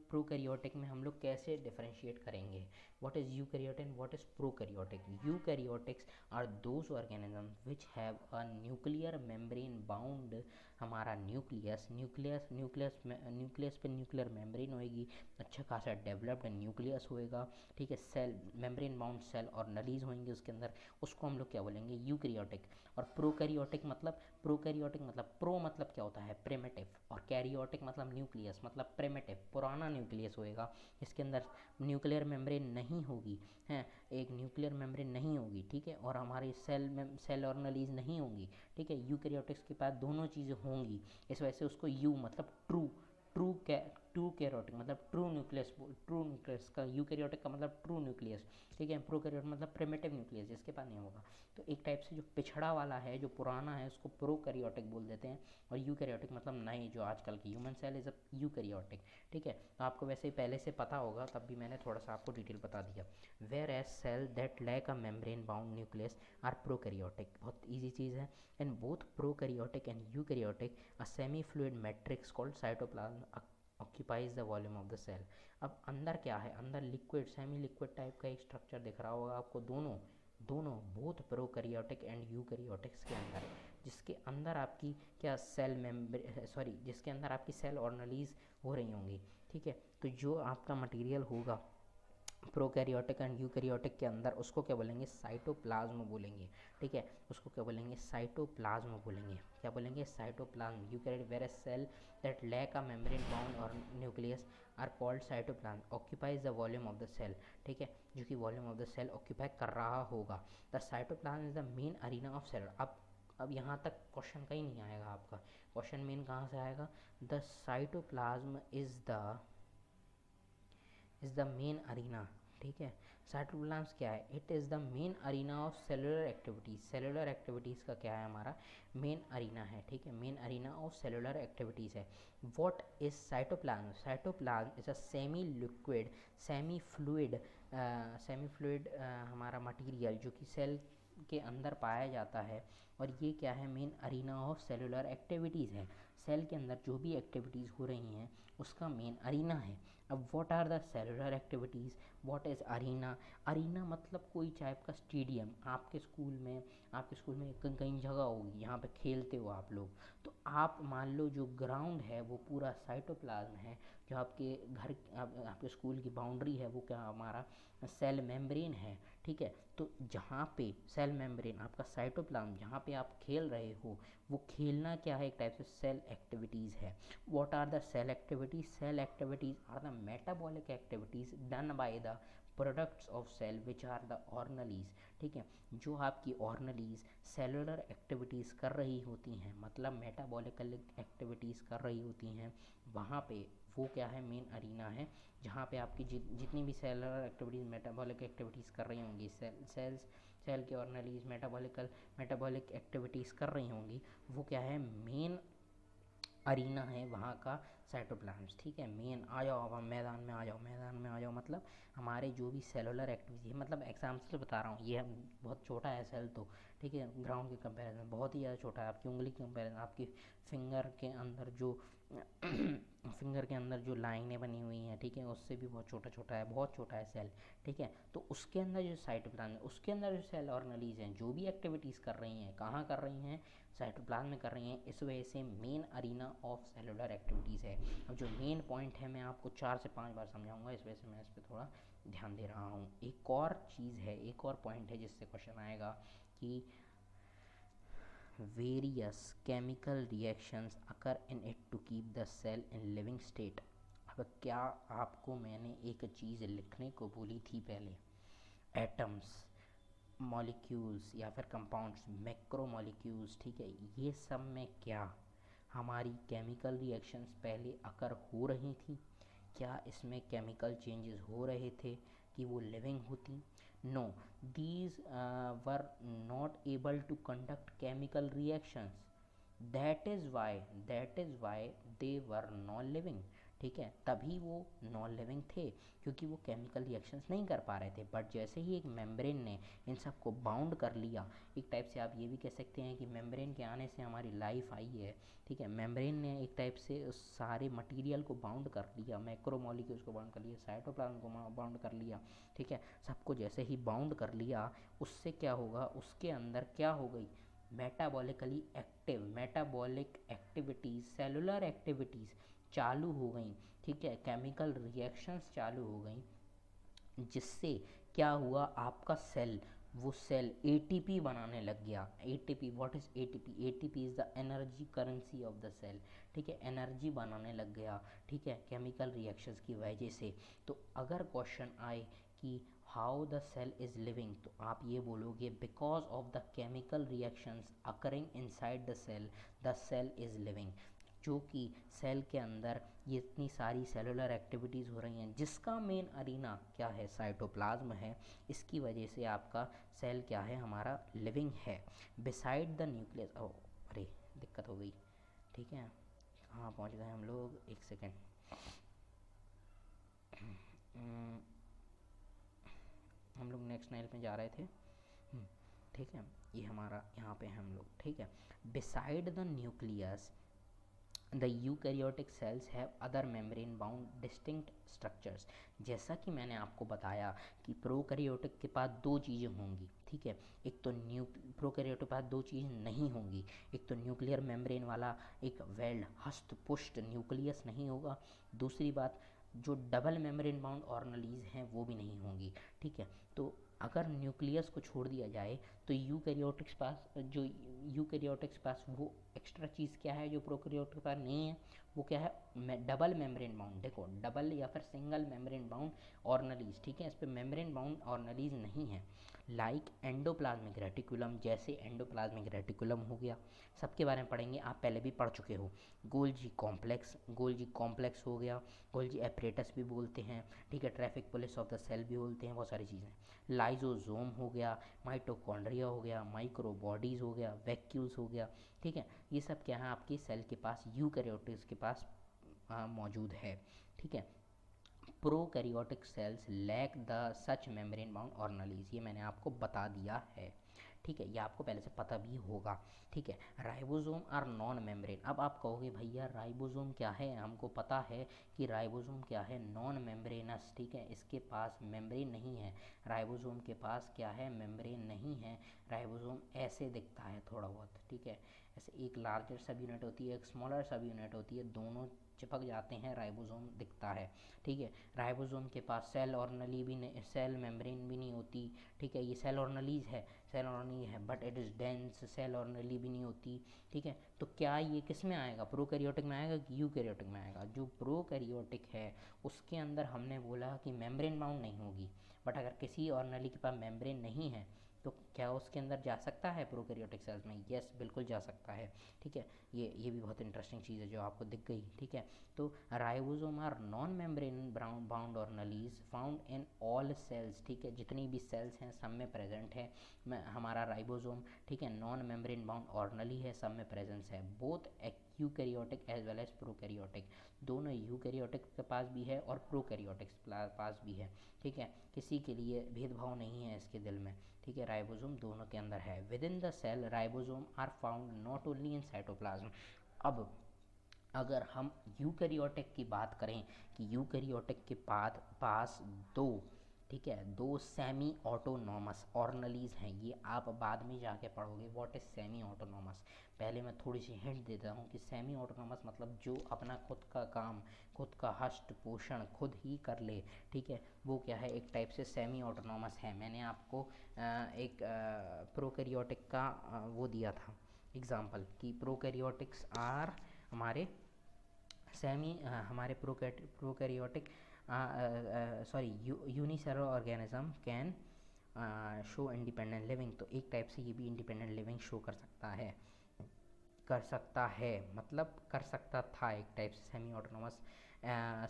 प्रोकैरियोटिक में हम लोग कैसे डिफरेंशिएट करेंगे, what is eukaryotic, what is prokaryotic. Eukaryotics are those organism which have a nuclear membrane bound, हमारा न्यूक्लियस न्यूक्लियस न्यूक्लियस न्यूक्लियस पे न्यूक्लियर मेम्ब्रेन होएगी, अच्छा खासा डेवलप्ड न्यूक्लियस होएगा, ठीक है। सेल मेम्ब्रेन बाउंड सेल और नलीज होंगे उसके अंदर, उसको हम लोग क्या बोलेंगे, यूकैरियोटिक। और प्रोकैरियोटिक मतलब, प्रोकैरियोटिक मतलब प्रो मतलब क्या होता है, प्रिमिटिव, और कैरियोटिक मतलब न्यूक्लियस मतलब प्रिमिटिव, पुराना न्यूक्लियस होएगा, इसके अंदर न्यूक्लियर मेम्ब्रेन नहीं होगी, हैं, एक न्यूक्लियर मेम्ब्रेन नहीं होगी, ठीक है, और हमारी सेल में सेल ऑर्गेनेल्स नहीं होंगी, ठीक है। यूकैरियोटिक्स के पास दोनों चीज़ें होंगी, इस वजह से उसको यू मतलब ट्रू, ट्रू कै ट्रू कैरोटिक मतलब ट्रू न्यूक्लियस, ट्रू न्यूक्लियस का, यूकैरियोटिक का मतलब ट्रू न्यूक्लियस, ठीक है। प्रोकैरियोटिक मतलब प्रिमिटिव न्यूक्लियस जिसके पास नहीं होगा। तो एक टाइप से जो पिछड़ा वाला है, जो पुराना है, उसको प्रोकैरियोटिक बोल देते हैं, और यूकैरियोटिक मतलब नए, जो आजकल की human cell is a eukaryotic, ठीक है। तो आपको वैसे ही पहले से पता होगा, तब भी मैंने थोड़ा सा आपको डिटेल बता दिया। Whereas cell that lack a membrane bound nucleus are prokaryotic, बहुत ईजी चीज़ है। And both prokaryotic and eukaryotic a semi fluid matrix called cytoplasm occupies the volume of the cell. अब अंदर क्या है, अंदर लिक्विड, सेमी लिक्विड टाइप का एक स्ट्रक्चर दिख रहा होगा आपको, दोनों दोनों बोथ प्रोकैरियोटिक एंड यूकैरियोटिक्स के अंदर, जिसके अंदर आपकी क्या सेल मेम्ब्रेन, सॉरी, जिसके अंदर आपकी सेल ऑर्गेनेल्स हो रही होंगी, ठीक है। तो जो आपका मटेरियल होगा प्रोकैरियोटिक एंड यूकैरियोटिक के अंदर, उसको क्या बोलेंगे, साइटोप्लाज्म बोलेंगे, ठीक है। उसको क्या बोलेंगे, साइटोप्लाज्म बोलेंगे, क्या बोलेंगे, cytoplasm. Eukaryotic where cell that lack a membrane bound और nucleus are called cytoplasm occupies the volume of the cell, ठीक है, जो कि volume of the cell occupy कर रहा होगा। The cytoplasm is the main arena of cell. अब यहाँ तक क्वेश्चन का ही नहीं आएगा आपका, क्वेश्चन मेन कहाँ से आएगा, the cytoplasm is the main arena, ठीक है। साइटोप्लाज्म क्या है, it is the main arena of cellular activities, cellular activities का क्या है, हमारा मेन अरीना है, ठीक है, main arena of cellular activities है। What is cytoplasm, cytoplasm is a semi liquid, semi fluid, semi fluid हमारा मटीरियल जो कि सेल के अंदर पाया जाता है, और ये क्या है, main arena of cellular activities है, सेल के अंदर जो भी एक्टिविटीज़ हो रही हैं उसका मेन अरीना है। अब what are the cellular activities, what is arena, arena मतलब कोई टाइप का स्टेडियम, आपके स्कूल में, आपके स्कूल में कहीं जगह होगी यहाँ पे खेलते हो आप लोग, तो आप मान लो जो ग्राउंड है वो पूरा साइटोप्लाज्म है, जो आपके घर, आपके स्कूल की बाउंड्री है वो क्या, हमारा सेल मेम्ब्रेन है, ठीक है। तो जहाँ पे सेल मेम्ब्रेन आपका साइटोप्लाज्म, जहाँ पे आप खेल रहे हो, वो खेलना क्या है, एक टाइप से सेल एक्टिविटीज़ है। What are the cell activities, cell activities are the metabolic activities done by the products of cell which are the organelles, ठीक है। जो आपकी ऑर्गेनेल्स सेलुलर एक्टिविटीज़ कर रही होती हैं, मतलब मेटाबॉलिकल एक्टिविटीज़ कर रही होती हैं, वहाँ पे वो क्या है, मेन अरीना है, जहाँ पे आपकी जितनी भी सेलुलर एक्टिविटीज़, मेटाबॉलिक एक्टिविटीज़ कर रही होंगी, सेल के ऑर्गेनेल्स मेटाबॉलिक एक्टिविटीज़ कर रही होंगी, वो क्या है, मेन अरीना है वहाँ का साइटोप्लाज्म, ठीक है। मेन आ जाओ, अब हम मैदान में आ जाओ, मैदान में आ जाओ मतलब हमारे जो भी सेलुलर एक्टिविटी है, मतलब एग्जाम्पल बता रहा हूँ, ये बहुत छोटा है सेल तो, ठीक है, ग्राउंड के कंपैरिजन बहुत ही ज़्यादा छोटा है, आपकी उंगली के कंपैरिजन, आपकी फिंगर के अंदर जो फिंगर के अंदर जो लाइनें बनी हुई हैं, ठीक है, उससे भी बहुत छोटा छोटा है, बहुत छोटा है सेल, ठीक है। तो उसके अंदर जो साइटोप्लाज्म है, उसके अंदर जो सेल ऑर्गेनेल्स हैं, जो भी एक्टिविटीज़ कर रही हैं, कहाँ कर रही हैं, साइटोप्लाज्म में कर रही हैं, इस वजह से main arena of cellular activities है। अब जो मेन पॉइंट है मैं आपको 4 से 5 बार समझाऊंगा, इस वजह से मैं इस पर थोड़ा ध्यान दे रहा हूँ। एक और चीज़ है, एक और पॉइंट है जिससे क्वेश्चन आएगा कि various chemical reactions occur in it to keep the cell in living state। अब क्या आपको मैंने एक चीज़ लिखने को बोली थी पहले, एटम्स, मॉलिक्यूल्स या फिर कंपाउंड्स, मैक्रोमॉलिक्यूल्स, ठीक है, ये सब में क्या हमारी केमिकल रिएक्शंस पहले अकर हो रही थी? क्या इसमें केमिकल चेंजेस हो रहे थे कि वो लिविंग होती? No, these were not able to conduct chemical reactions, that is why they were non living। ठीक है, तभी वो नॉन लिविंग थे क्योंकि वो केमिकल रिएक्शंस नहीं कर पा रहे थे। बट जैसे ही एक मेम्ब्रेन ने इन सब को बाउंड कर लिया, एक टाइप से आप ये भी कह सकते हैं कि मेम्ब्रेन के आने से हमारी लाइफ आई है। ठीक है, मेम्ब्रेन ने एक टाइप से उस सारे मटेरियल को बाउंड कर लिया, मैक्रोमॉलिक्यूल्स को बाउंड कर लिया, साइटोप्लाज्म को बाउंड कर लिया। ठीक है, सबको जैसे ही बाउंड कर लिया, उससे क्या होगा, उसके अंदर क्या हो गई, metabolically active, metabolic activities, cellular activities चालू हो गई। ठीक है, केमिकल रिएक्शंस चालू हो गई, जिससे क्या हुआ, आपका सेल, वो सेल एटीपी बनाने लग गया। ATP, what is ATP? ATP is the energy currency of the cell. ठीक है, एनर्जी बनाने लग गया। ठीक है, केमिकल रिएक्शंस की वजह से। तो अगर क्वेश्चन आए कि how the cell is living, तो आप ये बोलोगे because of the chemical reactions occurring inside the cell is living. जो कि सेल के अंदर ये इतनी सारी सेलुलर एक्टिविटीज़ हो रही हैं, जिसका मेन अरीना क्या है, साइटोप्लाज्म है। इसकी वजह से आपका सेल क्या है, हमारा लिविंग है। बिसाइड द न्यूक्लियस, ओ अरे दिक्कत हो गई। ठीक है, कहाँ पहुँच गए हम लोग, एक सेकेंड। हम लोग नेक्स्ट नाइल में जा रहे थे। ठीक है, ये हमारा यहाँ पे हम लोग, ठीक है, beside the nucleus the eukaryotic cells have other membrane bound distinct structures. जैसा कि मैंने आपको बताया कि प्रोकैरियोटिक के पास दो चीज़ें होंगी। ठीक है, एक तो प्रोकैरियोटिक के पास दो चीज़ें नहीं होंगी। एक तो न्यूक्लियर मेम्ब्रेन वाला एक वेल्ड हस्तपुष्ट न्यूक्लियस नहीं होगा। दूसरी बात, जो डबल मेम्ब्रेन बाउंड ऑर्गेनेल्स हैं वो भी नहीं होंगी। ठीक है, तो अगर न्यूक्लियस को छोड़ दिया जाए तो यूकैरियोटिक्स पास, जो यूकैरियोटिक्स पास वो एक्स्ट्रा चीज़ क्या है जो प्रोकैरियोटिक पास नहीं है, वो क्या है, डबल मेम्ब्रेन बाउंड। देखो, डबल या फिर सिंगल मेम्ब्रेन बाउंड ऑर्गेनेल्स। ठीक है, इस पर मेम्ब्रेन बाउंड ऑर्गेनेल्स नहीं है। लाइक एंडोप्लाज्मिक रेटिकुलम, जैसे एंडोप्लाज्मिक रेटिकुलम हो गया, सबके बारे में पढ़ेंगे, आप पहले भी पढ़ चुके हो। गोल्जी कॉम्प्लेक्स हो गया, गोल्जी एपरेटस भी बोलते हैं। ठीक है, traffic police of the cell भी बोलते हैं, बहुत सारी चीज़ें। लाइजोसोम हो गया, माइटोकॉन्ड्रिया हो गया, माइक्रोबॉडीज़ हो गया, वैक्यूल्स हो गया। ठीक है, ये सब क्या है आपकी सेल के पास, यूकैरियोटिक्स के पास मौजूद है। ठीक है, prokaryotic cells lack the such membrane bound organelles, ये मैंने आपको बता दिया है। ठीक है, ये आपको पहले से पता भी होगा। ठीक है, राइबोसोम आर नॉन मेम्ब्रेन। अब आप कहोगे भैया राइबोसोम क्या है, हमको पता है कि राइबोसोम क्या है, नॉन मेम्ब्रेनस। ठीक है, इसके पास मेम्ब्रेन नहीं है। राइबोसोम के पास क्या है, मेम्ब्रेन नहीं है। राइबोसोम ऐसे दिखता है थोड़ा बहुत। ठीक है, ऐसे एक लार्जर सब यूनिट होती है, एक स्मॉलर सब यूनिट होती है, दोनों चिपक जाते हैं, राइबोसोम दिखता है। ठीक है, राइबोसोम के पास सेल ऑर्गेनेली भी नहीं, सेल मेम्ब्रेन भी नहीं होती। ठीक है, ये सेल ऑर्गेनेलीज है, सेल ऑर्गेनेली है, but it is dense, cell organelle भी नहीं होती। ठीक है, तो क्या ये किस में आएगा, प्रोकैरियोटिक में आएगा कि यूकैरियोटिक में आएगा? जो प्रोकैरियोटिक है उसके अंदर हमने बोला कि मेम्ब्रेन बाउंड नहीं होगी। बट अगर किसी ऑर्गेनेली के पास मेम्ब्रेन नहीं है तो क्या उसके अंदर जा सकता है प्रोकैरियोटिक सेल्स में? यस, बिल्कुल जा सकता है। ठीक है, ये भी बहुत इंटरेस्टिंग चीज़ है जो आपको दिख गई। ठीक है, तो ribosome are non membrane bound organelles found in all cells. ठीक है, जितनी भी सेल्स हैं सब में प्रेजेंट है हमारा राइबोसोम। ठीक है, नॉन मेम्ब्रेन बाउंड ऑर्गेनेली है, सब में प्रेजेंस है। Both eukaryotic as well as prokaryotic, दोनों यूकैरियोटिक के पास भी है और प्रोकैरियोटिक पास भी है। ठीक है, किसी के लिए भेदभाव नहीं है इसके दिल में। ठीक है, राइबोसोम दोनों के अंदर है। Within the cell ribosome are found not only in cytoplasm. अब अगर हम यूकैरियोटिक की बात करें कि यूकैरियोटिक के पास दो, ठीक है, दो सेमी ऑटोनॉमस ऑर्गेनेल्स हैं। ये आप बाद में जाके पढ़ोगे व्हाट इज सेमी ऑटोनॉमस। पहले मैं थोड़ी सी हिंट देता हूँ कि सेमी ऑटोनॉमस मतलब जो अपना खुद का काम, खुद का हस्त पोषण खुद ही कर ले। ठीक है, वो क्या है, एक टाइप से सेमी ऑटोनॉमस है। मैंने आपको एक प्रोकैरियोटिक का वो दिया था, एग्जाम्पल कि प्रोकैरियोटिक्स आर हमारे हमारे prokaryotic unicellular organism can show independent living. तो एक टाइप से ये भी इंडिपेंडेंट लिविंग शो कर सकता है, मतलब कर सकता था एक टाइप से। सेमी ऑटोनोमस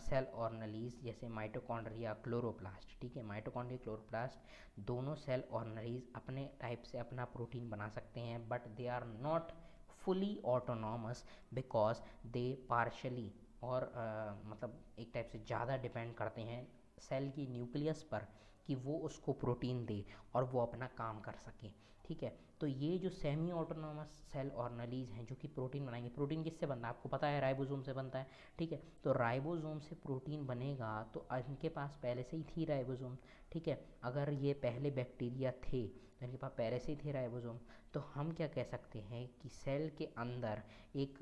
सेल ऑर्गेनेलिज जैसे माइटोकॉन्ड्रिया, क्लोरोप्लास्ट, ठीक है, माइटोकॉन्ड्रिया क्लोरोप्लास्ट दोनों सेल ऑर्गेनेलिज अपने टाइप से अपना प्रोटीन बना सकते हैं, but they are not fully autonomous because they partially और मतलब एक टाइप से ज़्यादा डिपेंड करते हैं सेल की न्यूक्लियस पर कि वो उसको प्रोटीन दे और वो अपना काम कर सके, ठीक है। तो ये जो सेमी ऑटोनॉमस सेल ऑर्गेनेलिज हैं जो कि प्रोटीन बनाएंगे, प्रोटीन किससे बनता है आपको पता है, राइबोसोम से बनता है, ठीक है। तो राइबोसोम से प्रोटीन बनेगा तो इनके पास पहले से ही थी राइबोसोम, ठीक है। अगर ये पहले बैक्टीरिया थे तो इनके पास पहले से ही थे राइबोसोम। तो हम क्या कह सकते हैं कि सेल के अंदर एक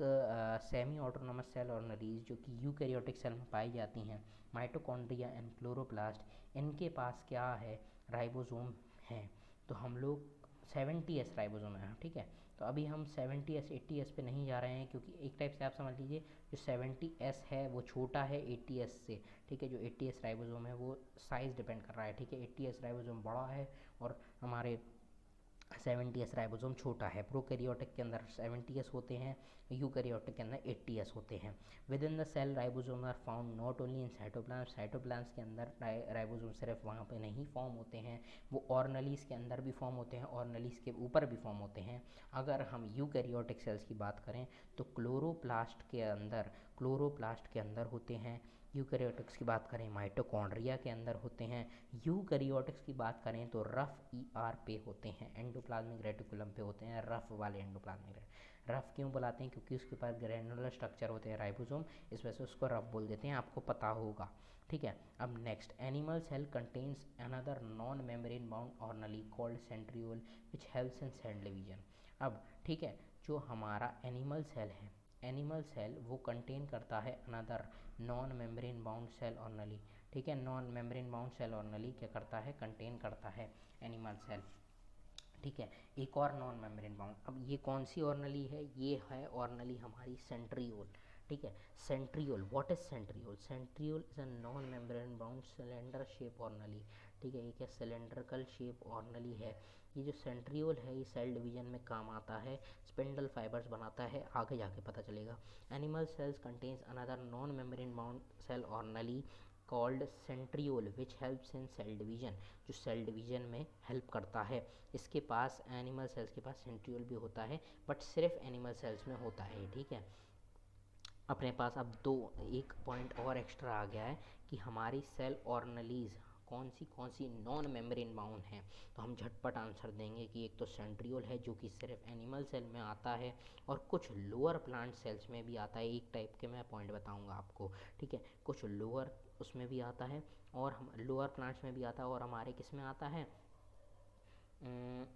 सेमी ऑटोनॉमस सेल ऑर्गेनेलिज जो कि यूकैरियोटिक सेल में पाई जाती हैं, माइटोकॉन्ड्रिया एंड क्लोरोप्लास्ट, इनके पास क्या है, राइबोसोम है। तो हम लोग 70S राइबोसोम है, ठीक है। तो अभी हम 70S 80S पे नहीं जा रहे हैं क्योंकि एक टाइप से आप समझ लीजिए जो 70S है वो छोटा है 80S से, ठीक है। जो 80S राइबोसोम है वो साइज़ डिपेंड कर रहा है, ठीक है। 80S राइबोसोम बड़ा है और हमारे 70S राइबोसोम छोटा है। प्रोकैरियोटिक के अंदर 70S होते हैं, यूकैरियोटिक के अंदर 80S होते हैं। Within the cell ribosome are found not only in cytoplasm, cytoplasm के अंदर राइबोसोम सिर्फ वहाँ पे नहीं फॉर्म होते हैं, वो ऑर्गेनेलिज के अंदर भी फॉर्म होते हैं, ऑर्गेनेलिज के ऊपर भी फॉर्म होते हैं। अगर हम यूकैरियोटिक सेल्स की बात करें तो क्लोरोप्लास्ट के अंदर होते हैं। यूकैरियोटिक्स की बात करें माइटोकॉन्ड्रिया के अंदर होते हैं। यूकैरियोटिक्स की बात करें तो रफ ER पे होते हैं, एंडोप्लाज्मिक रेटिकुलम पे होते हैं, रफ वाले एंडोप्लाज्मिक। रफ क्यों बुलाते हैं, क्योंकि उसके पास ग्रैनुलर स्ट्रक्चर होते हैं राइबोसोम, इस वजह से उसको रफ बोल देते हैं, आपको पता होगा, ठीक है। अब next, animal cell contains another non membrane bound organelle called centriole which helps in cell division. अब ठीक है, जो हमारा एनिमल सेल है, एनिमल सेल वो कंटेन करता है another non membrane bound cell organelle, ठीक है। Non membrane bound cell organelle क्या करता है, कंटेन करता है एनिमल सेल, ठीक है। एक और नॉन मेम्ब्रेन बाउंड, अब ये कौन सी ऑर्गेनेली है, ये है ऑर्गेनेली हमारी सेंट्रियोल, ठीक है। Centriole, what is centriole, centriole is a non membrane bound cylinder shape organelle, ठीक है। ये क्या सिलेंड्रिकल शेप ऑर्गेनेली है। ये जो सेंट्रियोल है ये सेल डिवीजन में काम आता है, स्पिंडल फाइबर्स बनाता है, आगे जाके पता चलेगा। Animal cells contains another non membrane bound cell organelle called centriole which helps in cell division, जो सेल डिवीजन में हेल्प करता है। इसके पास एनिमल सेल्स के पास सेंट्रियोल भी होता है बट सिर्फ एनिमल सेल्स में होता है, ठीक है। अपने पास अब एक पॉइंट और एक्स्ट्रा आ गया है कि हमारी सेल ऑर्गेनेलीज कौन सी नॉन मेम्ब्रेन बाउंड हैं। तो हम झटपट आंसर देंगे कि एक तो सेंट्रियोल है जो कि सिर्फ एनिमल सेल में आता है और कुछ लोअर प्लांट सेल्स में भी आता है, एक टाइप के मैं पॉइंट बताऊंगा आपको, ठीक है। कुछ लोअर उसमें भी आता है और हम लोअर प्लांट्स में भी आता है और हमारे किस में आता है,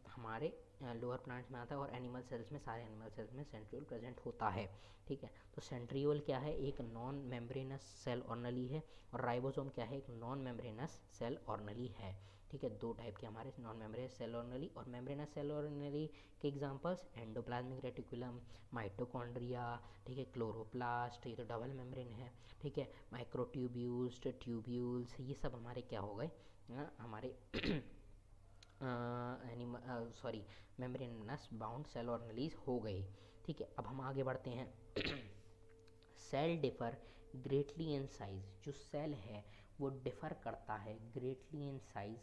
हमारे लोअर प्लांट्स में आता है और एनिमल सेल्स में, सारे एनिमल सेल्स में सेंट्रियोल प्रेजेंट होता है, ठीक है। तो सेंट्रियोल क्या है, एक नॉन मेम्ब्रेनस सेल ऑर्गेनेली है और राइबोसोम क्या है, एक नॉन मेम्ब्रेनस सेल ऑर्गेनेली है, ठीक है। दो टाइप के हमारे नॉन मेम्ब्रेनस सेल ऑर्गेनेली और मेम्ब्रेनस सेल ऑर्गेनेली के एग्जांपल्स एंडोप्लाज्मिक रेटिकुलम, माइटोकॉन्ड्रिया, ठीक है, क्लोरोप्लास्ट, ये तो डबल मेम्ब्रेन है, ठीक है। माइक्रोट्यूब्यूल्स, ट्यूब्यूल्स, ये सब हमारे क्या हो गए, हमारे मेम्ब्रेनस बाउंड सेल ऑर्गेनेलीज हो गई, ठीक है। अब हम आगे बढ़ते हैं। Cell differ greatly in size, जो सेल है वो डिफर करता है greatly in size,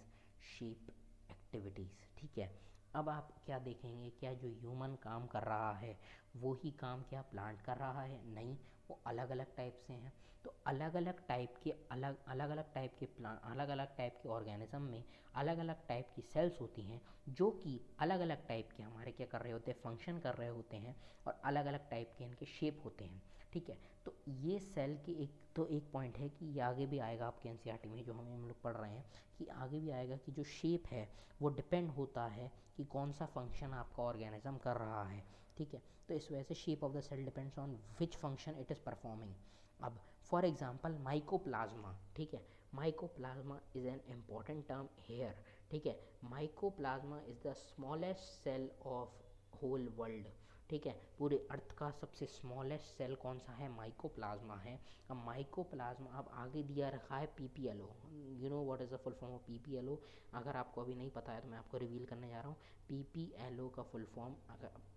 shape, activities, ठीक है। अब आप क्या देखेंगे, क्या जो ह्यूमन काम कर रहा है वो ही काम क्या प्लांट कर रहा है, नहीं, वो अलग अलग टाइप से हैं। तो अलग अलग टाइप के अलग अलग टाइप के ऑर्गेनिज्म में अलग अलग टाइप की सेल्स होती हैं जो कि अलग अलग टाइप के हमारे क्या कर रहे होते हैं, फंक्शन कर रहे होते हैं और अलग अलग टाइप के इनके शेप होते हैं, ठीक है। तो ये सेल की एक पॉइंट है कि ये आगे भी आएगा आपके एनसीईआरटी में, जो हम लोग पढ़ रहे हैं कि आगे भी आएगा कि जो शेप है वो डिपेंड होता है कि कौन सा फंक्शन आपका ऑर्गेनिज्म कर रहा है, ठीक है। तो इस वजह से shape of the cell depends on which function it is performing. अब फॉर एग्जांपल माइकोप्लाज्मा, ठीक है, mycoplasma is an important term here, ठीक है। Mycoplasma is the smallest cell of whole world, ठीक है। पूरे अर्थ का सबसे स्मॉलेस्ट सेल कौन सा है? माइकोप्लाज्मा है। अब माइकोप्लाज्मा अब आगे दिया रखा है PPLO. You know what is the full form of PPLO? अगर आपको अभी नहीं पता है तो मैं आपको रिवील करने जा रहा हूँ। पीपीएलओ का फुल फॉर्म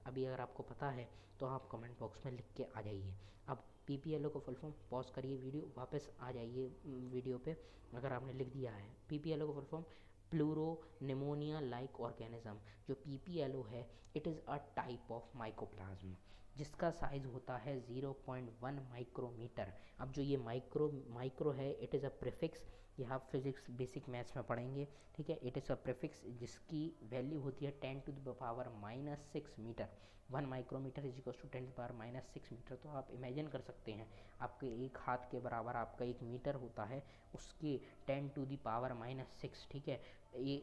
अगर आपको पता है तो आप कमेंट बॉक्स में लिख के आ जाइए। अब पीपीएलओ का फुल फॉर्म, पॉज करिए वीडियो, वापस आ जाइए वीडियो पे अगर आपने लिख दिया है। पीपीएलओ का full form pleuro pneumonia like organism. जो पीपीएलओ है it is a type of mycoplasma जिसका साइज होता है 0.1 माइक्रोमीटर। अब जो ये माइक्रो है इट इज़ अ प्रीफिक्स, ये आप फिजिक्स बेसिक मैथ्स में पढ़ेंगे, ठीक है। इट इज़ अ प्रीफिक्स जिसकी वैल्यू होती है 10⁻⁻6 metre. 1 micrometre is equal to 10⁻⁻6 metre. तो आप इमेजिन कर सकते हैं आपके एक हाथ के बराबर आपका 1 मीटर होता है, उसके 10⁻⁻6, ठीक है। ये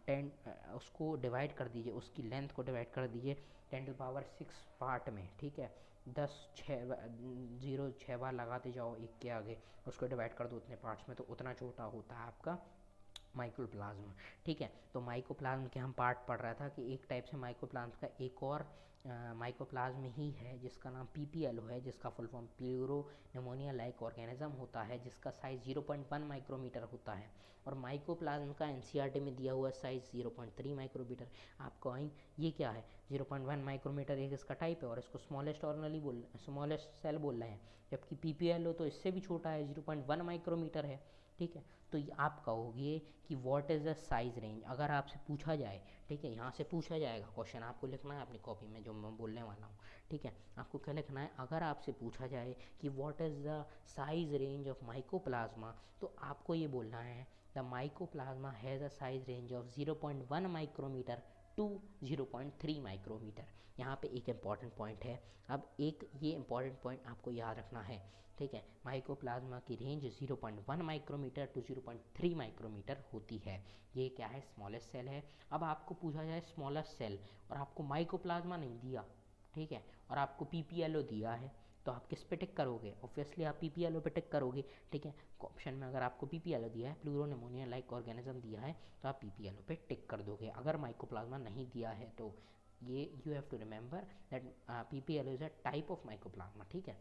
10 उसको डिवाइड कर दीजिए, उसकी लेंथ को डिवाइड कर दीजिए 10⁻6 पार्ट में, ठीक है। 0 6 बार लगाते जाओ एक के आगे, उसको डिवाइड कर दो उतने पार्ट्स में, तो उतना छोटा होता है आपका माइक्रोप्लाज्म, ठीक है। तो माइकोप्लाज्म के हम पार्ट पढ़ रहा था कि एक टाइप से माइकोप्लाज्म का एक और माइकोप्लाज्म ही है जिसका नाम पीपीएलओ है, जिसका full form pleuro pneumonia like organism होता है, जिसका साइज 0.1 माइक्रोमीटर होता है। और माइकोप्लाज्म का एनसीईआरटी में दिया हुआ साइज 0.3 माइक्रोमीटर। आपको आई ये क्या है? 0.1 माइक्रोमीटर एक इसका टाइप है और इसको स्मॉलेस्ट सेल बोल रहे हैं, जबकि पीपीएलओ तो इससे भी छोटा है, 0.1 माइक्रोमीटर है, ठीक है। तो आप कहोगे कि what is the size range, अगर आपसे पूछा जाए, ठीक है, यहाँ से पूछा जाएगा क्वेश्चन, आपको लिखना है अपनी कॉपी में जो मैं बोलने वाला हूँ, ठीक है। आपको क्या लिखना है? अगर आपसे पूछा जाए कि what is the size range of mycoplasma, तो आपको ये बोलना है the mycoplasma has a size range of 0.1 micrometre to 0.3 micrometre. यहाँ पे एक इम्पॉर्टेंट पॉइंट है। अब एक ये इम्पॉर्टेंट पॉइंट आपको याद रखना है, ठीक है। माइकोप्लाज्मा की रेंज 0.1 माइक्रोमीटर टू 0.3 माइक्रोमीटर होती है। ये क्या है? स्मॉलेस्ट सेल है। अब आपको पूछा जाए स्मॉलेस्ट सेल और आपको माइकोप्लाज्मा नहीं दिया, ठीक है, और आपको पीपीएलओ दिया है, तो आप किस पे टिक करोगे? ऑब्वियसली आप पीपीएलओ पे टिक करोगे, ठीक है। ऑप्शन में अगर आपको पीपीएलओ दिया है, प्लूरो निमोनिया लाइक ऑर्गेनिज्म दिया है, तो आप पीपीएलओ पे टिक कर दोगे। अगर माइकोप्लाज्मा नहीं दिया है तो ये you have to remember that PPLO is a type of mycoplasma, ठीक है।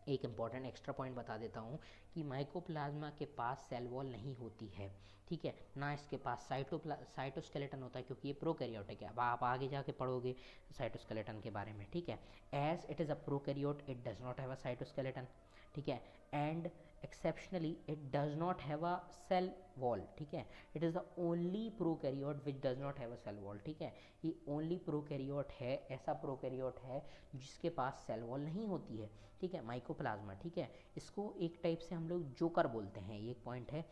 एक इम्पॉर्टेंट एक्स्ट्रा पॉइंट बता देता हूँ कि माइकोप्लाज्मा के पास सेल वॉल नहीं होती है, ठीक है, ना इसके पास साइटोस्केलेटन होता है, क्योंकि ये प्रोकैरियोटिक है। अब आप आगे जाके पढ़ोगे साइटोस्केलेटन के बारे में, ठीक है। As it is a prokaryote it does not have a cytoskeleton, ठीक है, and exceptionally it does not have a cell wall, ठीक है। it is the only prokaryote which does not have a cell wall, ठीक है। ये only prokaryote है, ऐसा prokaryote है जिसके पास सेल वॉल नहीं होती है, ठीक है, माइकोप्लाज्मा, ठीक है। इसको एक टाइप से हम लोग जोकर बोलते हैं। ये एक पॉइंट है,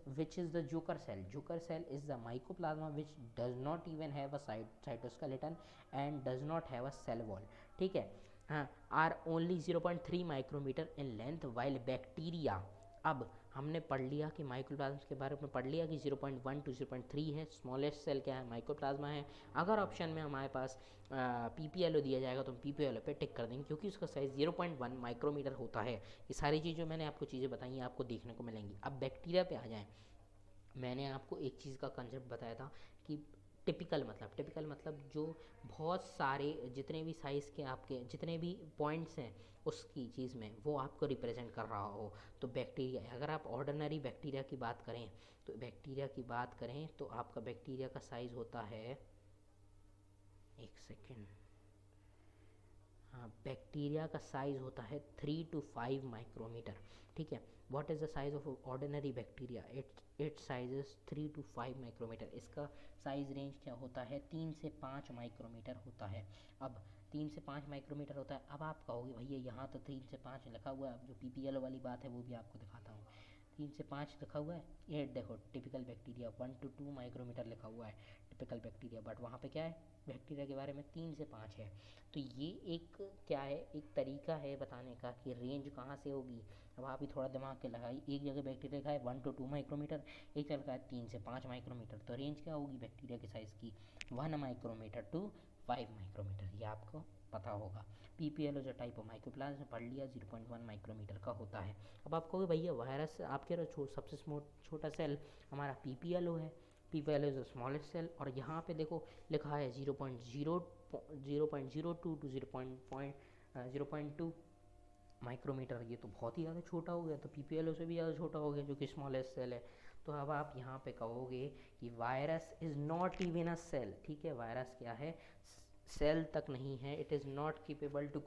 which is the joker cell? Joker cell is the mycoplasma which does not even have a cytoskeleton and does not have a cell wall, ठीक है। हाँ, are only 0.3 micrometer in length while bacteria. अब हमने पढ़ लिया कि mycoplasma के बारे में पढ़ लिया कि 0.1 टू 0.3 है, स्मॉलेस्ट सेल क्या है? माइकोप्लाज्मा है। अगर ऑप्शन में हमारे पास पीपीएलओ दिया जाएगा तो हम पीपीएलओ पे टिक कर देंगे, क्योंकि उसका साइज 0.1 माइक्रोमीटर होता है। ये सारी चीज़ जो मैंने आपको चीज़ें बताई हैं आपको देखने को मिलेंगी। अब बैक्टीरिया पे आ जाएँ। मैंने आपको एक चीज़ का कंसेप्ट बताया था कि टिपिकल मतलब जो बहुत सारे जितने भी साइज़ के आपके जितने भी पॉइंट्स हैं उसकी चीज़ में वो आपको रिप्रेजेंट कर रहा हो। तो बैक्टीरिया, अगर आप ऑर्डिनरी बैक्टीरिया की बात करें तो आपका बैक्टीरिया का साइज़ होता है, एक सेकेंड, हाँ, बैक्टीरिया का साइज़ होता है 3 to 5 माइक्रोमीटर, ठीक है। What is the size of ordinary bacteria? It sizes 3 to 5 micrometer. इसका साइज रेंज क्या होता है? 3 से 5 माइक्रोमीटर होता है। अब 3 से 5 माइक्रोमीटर होता है। अब आप कहोगे भैया यहाँ तो 3 से 5 लिखा हुआ है, अब जो पीपीएल वाली बात है वो भी आपको दिखाता हूँ। 3 से 5 लिखा हुआ है, ये देखो टिपिकल बैक्टीरिया 1 to 2 माइक्रोमीटर लिखा हुआ है टिपिकल बैक्टीरिया, बट वहाँ पे क्या है बैक्टीरिया के बारे में 3 से 5 है। तो ये एक क्या है, एक तरीका है बताने का कि रेंज कहाँ से होगी। अब आप ही थोड़ा दिमाग के लगाइए, एक जगह बैक्टीरिया लिखा है 1 to 2 माइक्रोमीटर, एक जगह लिखा है 3 से 5 माइक्रोमीटर, तो रेंज क्या होगी बैक्टीरिया के साइज़ की? 1 माइक्रोमीटर टू 5 माइक्रोमीटर, ये आपको पता होगा। पीपीएलओ जो टाइप ऑफ माइक्रोप्लाज्म पढ़ लिया 0.1 माइक्रोमीटर का होता है। अब आप कहोगे भैया वायरस आपके सबसे छोटा सेल हमारा पीपीएलओ है, PPLO is the smallest cell, और यहाँ पे देखो लिखा है 0.02 टू 0.2 माइक्रोमीटर। ये तो बहुत ही ज़्यादा छोटा हो गया, तो PPLO से भी ज़्यादा छोटा हो गया, जो कि स्मॉलेस्ट सेल है। तो अब आप यहाँ पे कहोगे कि virus is not even a cell. ठीक है, वायरस क्या है, सेल तक नहीं है, it is not capable to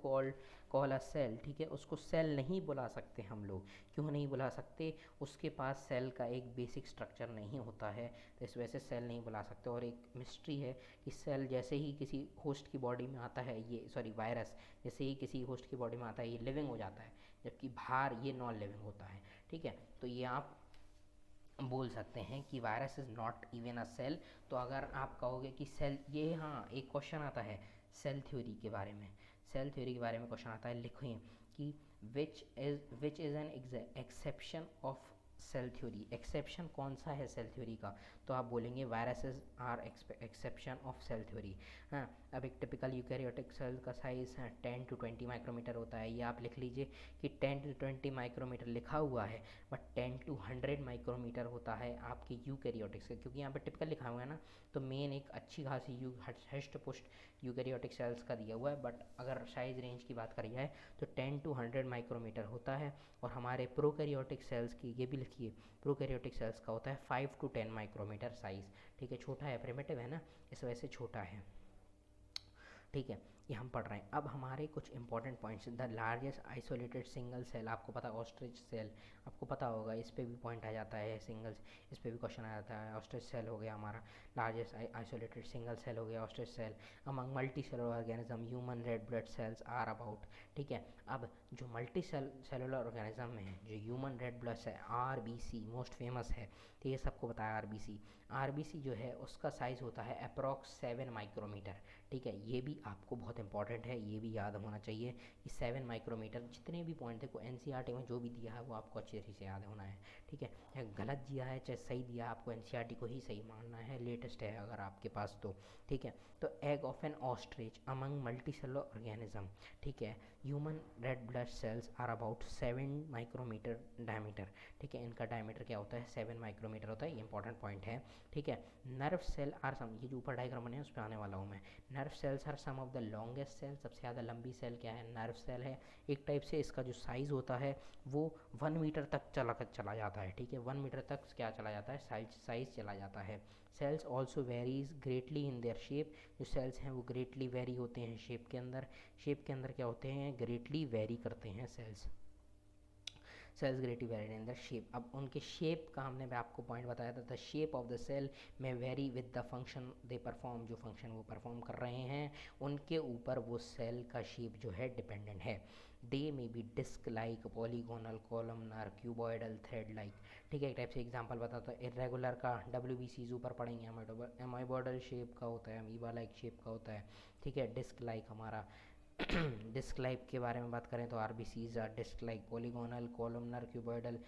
call a cell. ठीक है, उसको सेल नहीं बुला सकते हम लोग। क्यों नहीं बुला सकते, उसके पास सेल का एक बेसिक स्ट्रक्चर नहीं होता है, तो इस वजह से सेल नहीं बुला सकते। और एक मिस्ट्री है कि सेल जैसे ही किसी होस्ट की बॉडी में आता है, ये सॉरी वायरस जैसे ही किसी होस्ट की बॉडी में आता है, ये लिविंग हो जाता है, जबकि बाहर ये नॉन लिविंग होता है। ठीक है, तो ये आप बोल सकते हैं कि virus is not even a cell. तो अगर आप कहोगे कि सेल, ये हाँ एक क्वेश्चन आता है सेल थ्योरी के बारे में, सेल थ्योरी के बारे में क्वेश्चन आता है, लिखें कि which is an exception of cell theory. Exception कौन सा है सेल थ्योरी का, तो आप बोलेंगे viruses are exception of cell theory. हाँ, अब एक टिपिकल यूकैरियोटिक सेल का साइज़ 10 टू 20 माइक्रोमीटर होता है। ये आप लिख लीजिए कि 10 टू 20 माइक्रोमीटर लिखा हुआ है, बट 10 टू 100 माइक्रोमीटर होता है आपके यूकैरियोटिक्स का, क्योंकि यहाँ पे टिपिकल लिखा हुआ है ना, तो मेन एक अच्छी खासी हष्ट पुष्ट यूकैरियोटिक सेल्स का दिया हुआ है। बट अगर साइज रेंज की बात करी जाए तो 10 टू 100 माइक्रोमीटर होता है। और हमारे प्रोकैरियोटिक सेल्स की, ये भी लिखिए, प्रोकैरियोटिक सेल्स का होता है 5 टू 10 माइक्रोमीटर साइज़। ठीक है, छोटा है, प्रिमिटिव है ना, इस वजह से छोटा है। ठीक है, ये हम पढ़ रहे हैं। अब हमारे कुछ important points, the largest isolated single cell, आपको पता है ऑस्ट्रिच सेल, आपको पता होगा, इस पे भी पॉइंट आ जाता है, सिंगल, इस पे भी क्वेश्चन आ जाता है। ऑस्ट्रिच सेल हो गया हमारा लार्जेस्ट आइसोलेटेड सिंगल सेल, हो गया ostrich cell. Among multi cellular organism human red blood cells are about. ठीक है, अब जो मल्टी सेलुलर ऑर्गेनिज्म में है, जो ह्यूमन रेड ब्लड है, RBC मोस्ट फेमस है, तो ये सबको पता है। RBC जो है उसका साइज़ होता है अप्रॉक्स 7 माइक्रोमीटर। ठीक है, ये भी आपको बहुत इंपॉर्टेंट है, ये भी याद होना चाहिए कि 7 माइक्रोमीटर। जितने भी पॉइंट देखो NCERT में जो भी दिया है वो आपको अच्छी तरीके से याद होना है। ठीक है, चाहे गलत दिया है चाहे सही दिया है, आपको NCERT को ही सही मानना है, लेटेस्ट है अगर आपके पास तो। ठीक है, तो egg of an ostrich among multi cellular organism. ठीक है, human red blood cells are about 7 micrometer diameter. ठीक है, इनका डायमीटर क्या होता है, 7 माइक्रोमीटर होता है, ये इंपॉर्टेंट पॉइंट है। ठीक है, नर्व सेल आर सम, ये जो ऊपर डायग्राम बने हैं उस पर आने वाला हूँ मैं। Nerve cells are some of the longest cell, सबसे ज़्यादा लंबी सेल क्या है, नर्व सेल है। एक टाइप से इसका जो साइज़ होता है वो 1 मीटर तक चला जाता है। ठीक है, 1 मीटर तक क्या चला जाता है, साइज चला जाता है। Cells also varies greatly in their shape, जो सेल्स हैं वो ग्रेटली वेरी होते हैं शेप के अंदर। शेप के अंदर क्या होते हैं, ग्रेटली वेरी करते हैं cells greatly vary in the shape. अब उनके शेप का हमने आपको पॉइंट बताया था, the shape of the cell में vary with the function they perform, जो फंक्शन वो परफॉर्म कर रहे हैं उनके ऊपर वो सेल का शेप जो है डिपेंडेंट है। They may be disc like, polygonal, columnar, cuboidal, thread like. ठीक है, एक टाइप से एग्जांपल बताता हूँ, इरेगुलर का WBCs ऊपर पढ़ेंगे, एमाइबॉडल शेप का होता है, अमीबा लाइक शेप का होता है। ठीक है, डिस्क लाइक हमारा डिस्क लाइक के बारे में बात करें तो RBCs are disc like, polygonal, columnar, cuboidal,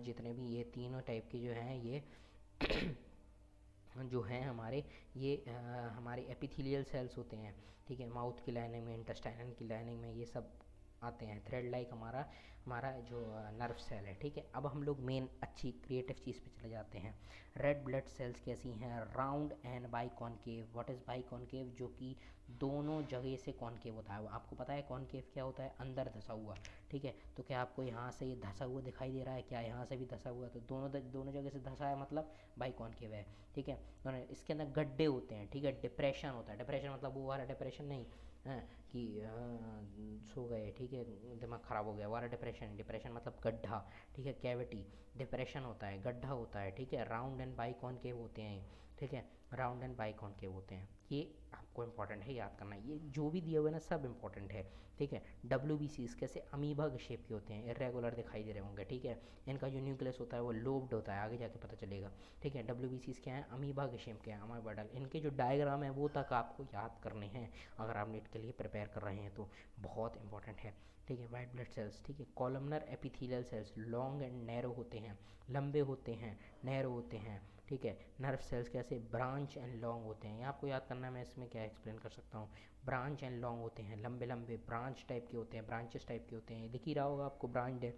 जितने भी ये तीनों टाइप के जो हैं ये जो हैं हमारे, ये हमारे एपिथेलियल सेल्स होते हैं। ठीक है, माउथ की लाइनिंग में, इंटेस्टाइनल की लाइनिंग में ये सब आते हैं। थ्रेड लाइक हमारा हमारा जो नर्व सेल है। ठीक है, अब हम लोग मेन अच्छी क्रिएटिव चीज़ पे चले जाते हैं। रेड ब्लड सेल्स कैसी हैं, round and by concave. What is by concave, जो कि दोनों जगह से कॉनकेव होता है। आपको पता है कॉनकेव क्या होता है, अंदर धंसा हुआ। ठीक है, तो क्या आपको यहाँ से ये धंसा हुआ दिखाई दे रहा है, क्या यहाँ से भी धंसा हुआ, तो दोनों जगह से धंसा है, मतलब बाई कॉनकेव है। ठीक है, दोनों, इसके अंदर गड्ढे होते हैं। ठीक है, डिप्रेशन होता है, डिप्रेशन मतलब वो वाला डिप्रेशन नहीं है कि सो गए, ठीक है, दिमाग ख़राब हो गया, वाला डिप्रेशन। डिप्रेशन मतलब गड्ढा। ठीक है, कैविटी, डिप्रेशन होता है, गड्ढा होता है। ठीक है, राउंड एंड बाई कॉनकेव होते हैं। ठीक है, राउंड एंड बाई कॉनकेव होते हैं, ये आपको इंपॉर्टेंट है याद करना। ये जो भी दिए हुए ना सब इंपॉर्टेंट है। ठीक है, WBCs कैसे अमीबा के शेप के होते हैं, इरेगुलर दिखाई दे रहे होंगे। ठीक है, इनका जो न्यूक्लियस होता है वो लोब्ड होता है, आगे जाके पता चलेगा। ठीक है, WBCs क्या है, अमीबा के शेप के हैं, अमीबाइडल। इनके जो डायग्राम है वो तक आपको याद करने हैं अगर आप नीट के लिए प्रिपेयर कर रहे हैं तो, बहुत इंपॉर्टेंट है। ठीक है, वाइट ब्लड सेल्स। ठीक है, columnar epithelial cells long and narrow होते हैं, लंबे होते हैं, नैरो होते हैं। ठीक है, नर्व सेल्स कैसे, ब्रांच एंड लॉन्ग होते हैं। ये आपको याद करना है, मैं इसमें क्या एक्सप्लेन कर सकता हूँ। ब्रांच एंड लॉन्ग होते हैं, लंबे लंबे ब्रांच टाइप के होते हैं, ब्रांचेस टाइप के होते हैं, दिख ही रहा होगा आपको, ब्रांच है।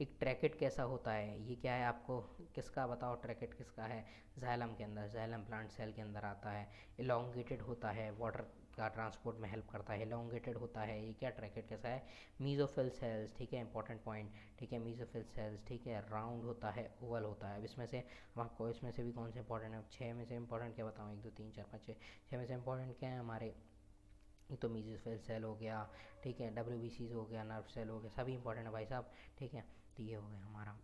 एक ट्रैकेट कैसा होता है, ये क्या है आपको किसका बताओ, ट्रैकेट किसका है, जाइलम के अंदर, जाइलम प्लांट सेल के अंदर आता है। इलोंगेटेड होता है, वाटर का ट्रांसपोर्ट में हेल्प करता है, इलोंगेटेड होता है, ये क्या ट्रैकेट कैसा है, मीजोफिल सेल्स, ठीक है, इंपॉर्टेंट पॉइंट, ठीक है, मीजोफिल सेल्स, ठीक है, राउंड होता है, ओवल होता है। अब इसमें से हम आपको इसमें से भी कौन से इंपॉर्टेंट है, 6 में से इंपॉर्टेंट क्या बताऊँ, 1 2 3 4 5 6 में से इंपॉर्टेंट क्या है हमारे, तो मीजोफिल सेल हो गया, ठीक है, WBCs हो गया, नर्व सेल हो गया, सभी इंपॉर्टेंट है भाई साहब, ठीक है। तो ये हो गया हमारा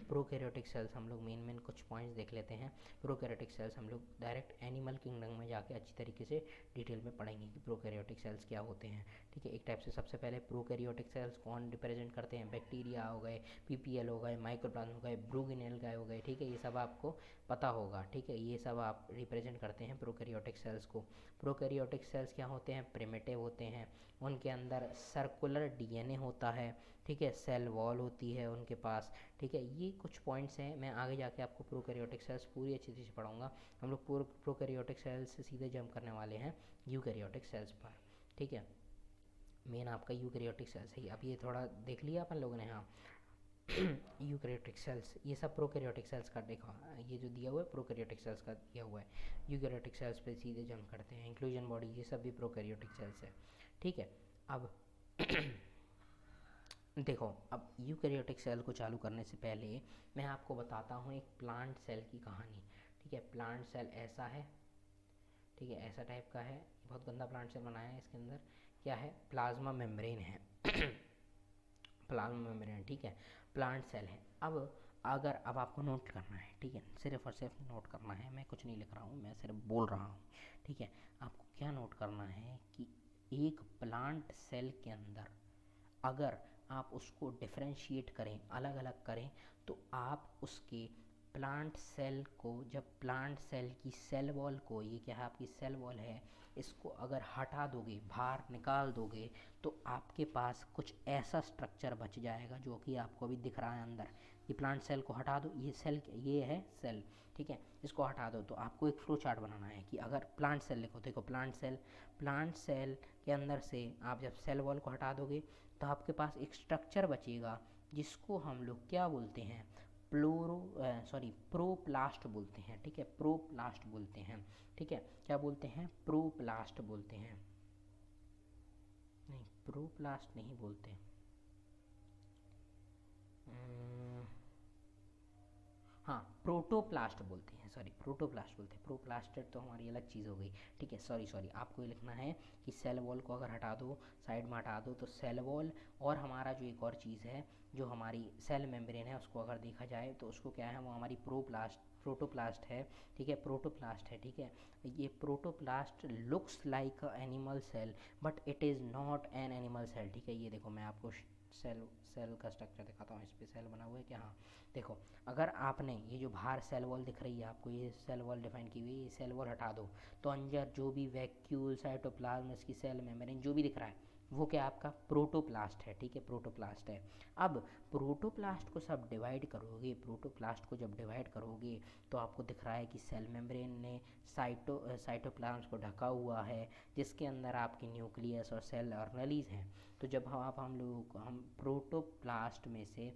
प्रोकैरियोटिक सेल्स। हम लोग मेन कुछ पॉइंट्स देख लेते हैं। प्रोकैरियोटिक सेल्स हम लोग डायरेक्ट एनिमल किंगडम में जाके अच्छी तरीके से डिटेल में पढ़ेंगे कि प्रोकैरियोटिक सेल्स क्या होते हैं, ठीक है। एक टाइप से सबसे पहले प्रोकैरियोटिक सेल्स कौन रिप्रेजेंट करते हैं, बैक्टीरिया हो गए, PPL हो गए, माइक्रोप्लाज्म हो गए, ब्रूगिनेल हो गए, ठीक है, ये सब आपको पता होगा, ठीक है, ये सब आप रिप्रेजेंट करते हैं प्रोकैरियोटिक सेल्स को। प्रोकैरियोटिक सेल्स क्या होते हैं, प्रिमिटिव होते हैं, उनके अंदर सर्कुलर DNA होता है, ठीक है, सेल वॉल होती है उनके पास, ठीक है। ये कुछ पॉइंट्स हैं, मैं आगे जाके आपको प्रोकैरियोटिक सेल्स पूरी अच्छी तरह से पढ़ाऊंगा। हम लोग प्रोकैरियोटिक सेल्स से सीधे जंप करने वाले हैं यूकैरियोटिक सेल्स पर, ठीक है। मेन आपका यूकैरियोटिक सेल्स है। अब ये थोड़ा देख लिया अपन लोगों ने, हाँ यूकैरियोटिक सेल्स, ये सब प्रोकैरियोटिक सेल्स का देखा, ये जो दिया हुआ है प्रोकैरियोटिक सेल्स का दिया हुआ है। यूकैरियोटिक सेल्स पे सीधे जंप करते हैं, इंक्लूजन बॉडी, ये सब भी प्रोकैरियोटिक सेल्स है, ठीक है। अब देखो, अब यूकैरियोटिक सेल को चालू करने से पहले मैं आपको बताता हूँ एक प्लांट सेल की कहानी, ठीक है। प्लांट सेल ऐसा है, ठीक है, ऐसा टाइप का है, बहुत गंदा प्लांट सेल बनाया है। इसके अंदर क्या है, प्लाज्मा मेम्ब्रेन है प्लाज्मा मेम्ब्रेन, ठीक है, प्लांट सेल है। अब आपको नोट करना है, ठीक है, सिर्फ और सिर्फ नोट करना है, मैं कुछ नहीं लिख रहा हूँ, मैं सिर्फ बोल रहा हूँ, ठीक है। आपको क्या नोट करना है कि एक प्लांट सेल के अंदर अगर आप उसको डिफरेंशिएट करें, अलग अलग करें, तो आप उसके प्लांट सेल को, जब प्लांट सेल की सेल वॉल को, ये क्या है आपकी सेल वॉल है, इसको अगर हटा दोगे, बाहर निकाल दोगे, तो आपके पास कुछ ऐसा स्ट्रक्चर बच जाएगा जो कि आपको अभी दिख रहा है अंदर। ये प्लांट सेल को हटा दो, ये सेल, ये है सेल, ठीक है, इसको हटा दो, तो आपको एक फ्लो चार्ट बनाना है कि अगर प्लांट सेल लिखो, देखो प्लांट सेल के अंदर से आप जब सेल वॉल को हटा दोगे तो आपके पास एक स्ट्रक्चर बचेगा जिसको हम लोग क्या बोलते हैं, प्रोप्लास्ट बोलते हैं, ठीक है, प्रोप्लास्ट बोलते हैं, ठीक है। क्या बोलते हैं, प्रोप्लास्ट बोलते हैं, नहीं प्रोप्लास्ट नहीं बोलते, हाँ प्रोटोप्लास्ट बोलते हैं, सॉरी प्रोटोप्लास्ट बोलते हैं, प्रोप्लास्टेड तो हमारी अलग चीज़ हो गई, ठीक है, सॉरी आपको ये लिखना है कि सेल वॉल को अगर हटा दो, साइड में हटा दो, तो सेल वॉल और हमारा जो एक और चीज़ है जो हमारी सेल मेम्ब्रेन है, उसको अगर देखा जाए तो उसको क्या है, वो हमारी प्रोटोप्लास्ट है, ठीक है, प्रोटोप्लास्ट है, ठीक है। ये protoplast looks like a animal cell but it is not an animal cell, ठीक है। ये देखो मैं आपको सेल का स्ट्रक्चर दिखाता हूँ, इस पर सेल बना हुआ है क्या, हाँ देखो, अगर आपने ये जो बाहर सेल वॉल दिख रही है आपको, ये सेल वॉल डिफाइन की हुई है, ये सेल वॉल हटा दो, तो अंदर जो भी वैक्यूल, साइटोप्लाज्म, इसकी सेल मेम्ब्रेन जो भी दिख रहा है वो क्या आपका प्रोटोप्लास्ट है, ठीक है, प्रोटोप्लास्ट है। अब प्रोटोप्लास्ट को सब डिवाइड करोगे, प्रोटोप्लास्ट को जब डिवाइड करोगे तो आपको दिख रहा है कि सेल मेम्ब्रेन ने साइटोप्लाज्म को ढका हुआ है, जिसके अंदर आपकी न्यूक्लियस और सेल ऑर्गेनेल्स हैं। तो जब हम प्रोटोप्लास्ट में से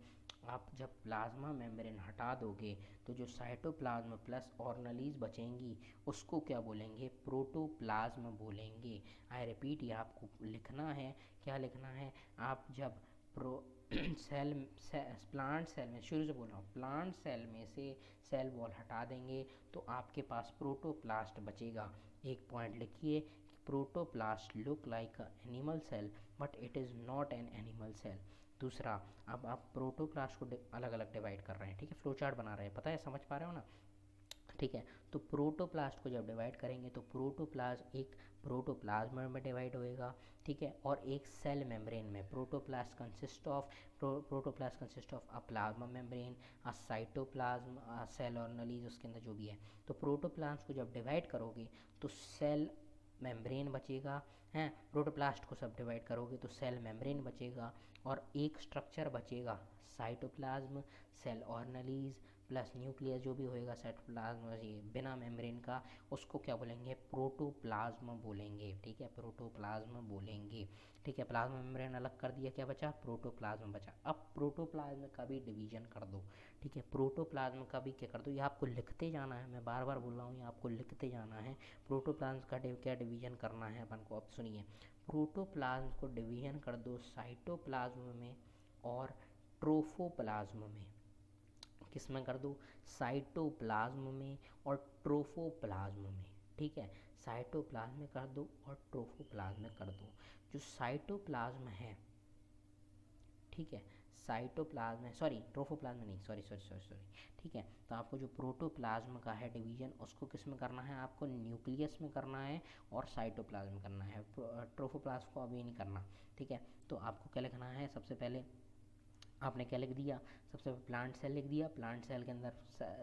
आप जब प्लाज्मा मेम्ब्रेन हटा दोगे तो जो साइटोप्लाज्म प्लस ऑर्गेनेल्स बचेंगी उसको क्या बोलेंगे, प्रोटोप्लाज्म बोलेंगे। आई रिपीट, ये आपको लिखना है, क्या लिखना है, आप जब प्रो प्लांट सेल में, शुरू से बोल रहा हूँ, प्लांट सेल में से सेल वॉल हटा देंगे तो आपके पास प्रोटोप्लास्ट बचेगा। एक पॉइंट लिखिए, protoplast look like a animal cell but it is not an animal cell. दूसरा, अब आप प्रोटोप्लास्ट को अलग अलग डिवाइड कर रहे हैं, ठीक है, फ्लो चार्ट बना रहे हैं, पता है, समझ पा रहे हो ना, ठीक है। तो प्रोटोप्लास्ट को जब डिवाइड करेंगे तो प्रोटोप्लास्ट एक प्रोटोप्लाज्म में डिवाइड होएगा, ठीक है, और एक सेल मेम्ब्रेन में। Protoplast consist of a plasma membrane, a cytoplasm, a cell organelles, उसके अंदर जो भी है। तो प्रोटोप्लास्ट को जब डिवाइड करोगे तो सेल मेम्ब्रेन बचेगा, हैं। प्रोटोप्लास्ट को सब डिवाइड करोगे तो सेल मेम्ब्रेन बचेगा और एक स्ट्रक्चर बचेगा cytoplasm, cell organelles plus nucleus जो भी होएगा साइटोप्लाज्म ये बिना मेम्ब्रेन का, उसको क्या बोलेंगे, प्रोटोप्लाज्म बोलेंगे। ठीक है, प्रोटोप्लाज्म बोलेंगे। ठीक है, प्लाज्मा मेम्ब्रेन अलग कर दिया, क्या बचा, प्रोटोप्लाज्म बचा। अब प्रोटोप्लाज्म का भी डिवीजन कर दो। ठीक है, प्रोटोप्लाज्म का भी क्या कर दो, ये आपको लिखते जाना है, मैं बार बार बोल रहा हूँ, ये आपको लिखते जाना है। प्रोटोप्लाज्म का क्या डिवीजन करना है अपन को, अब सुनिए। प्रोटोप्लाज्म को डिवीजन कर दो साइटोप्लाज्म में और ट्रोफोप्लाज्म में। किस में कर दो, साइटोप्लाज्म में और ट्रोफोप्लाज्म में। ठीक है, साइटोप्लाज्म में कर दो और ट्रोफोप्लाज्म में कर दो। जो साइटोप्लाज्म है, ठीक है, साइटोप्लाज्म है, सॉरी ट्रोफोप्लाज्म नहीं, सॉरी सॉरी सॉरी सॉरी। ठीक है, तो आपको जो प्रोटोप्लाज्म का है डिवीजन, उसको किस में करना है, आपको न्यूक्लियस में करना है और साइटोप्लाज्म में करना है, ट्रोफोप्लाज्म को अभी नहीं करना। ठीक है, तो आपको क्या लिखना है, सबसे पहले आपने क्या लिख दिया, सबसे प्लांट सेल लिख दिया, प्लांट सेल के अंदर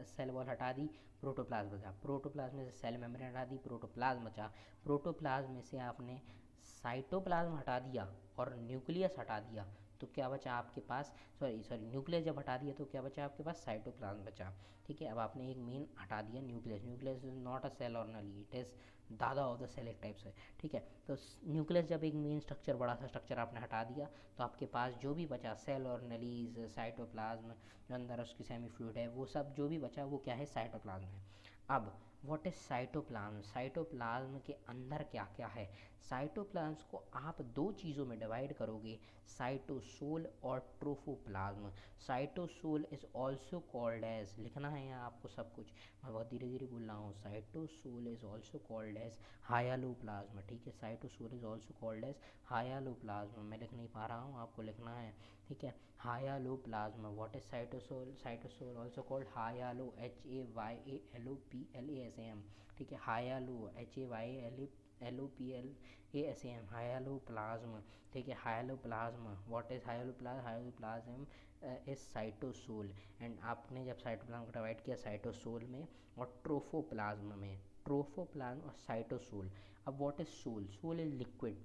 सेल वॉल हटा दी, प्रोटोप्लाज्म बचा, प्रोटोप्लाज्म में से सेल मेम्ब्रेन हटा दी, प्रोटोप्लाज्म बचा, प्रोटोप्लाज्म में से आपने साइटोप्लाज्म हटा दिया और न्यूक्लियस हटा दिया, तो क्या बचा आपके पास, सॉरी सॉरी न्यूक्लियस जब हटा दिया तो क्या बचा आपके पास, साइटोप्लाज्म बचा। ठीक है, अब आपने एक मेन हटा दिया nucleus, nucleus is not a cell organelle, it is दादा ऑफ द सेल एक टाइप से। ठीक है, तो न्यूक्लियस जब एक मेन स्ट्रक्चर, बड़ा सा स्ट्रक्चर आपने हटा दिया, तो आपके पास जो भी बचा सेल ऑर्गेनेलीज, साइटोप्लाज्म, जो अंदर उसकी सेमी फ्लूइड है, वो सब जो भी बचा वो क्या है, साइटोप्लाज्म है। अब व्हाट इज साइटोप्लाज्म, साइटोप्लाज्म के अंदर क्या क्या है, साइटोप्लाज्म को आप दो चीज़ों में डिवाइड करोगे, साइटोसोल और trophoplasm. Cytosol is also called as, लिखना है यहाँ आपको सब कुछ, मैं बहुत धीरे धीरे बोल रहा हूँ, cytosol is also called as hyaloplasm. ठीक है, cytosol is also called as hyaloplasm, मैं लिख नहीं पा रहा हूँ, आपको लिखना है। ठीक है, hyaloplasm, what is cytosol, cytosol also called hyalo, HAYALOPLASM। ठीक है, हायालो, HAYALOPLASM, हायालोप्लाज्म। ठीक है, hyaloplasm, what is hyaloplasm, hyaloplasm is cytosol. And आपने जब साइटोप्लाज्म को डिवाइड किया साइटोसोल में और ट्रोफोप्लाज्म में, ट्रोफोप्लाज्म और साइटोसोल। अब what is sol, sol is liquid.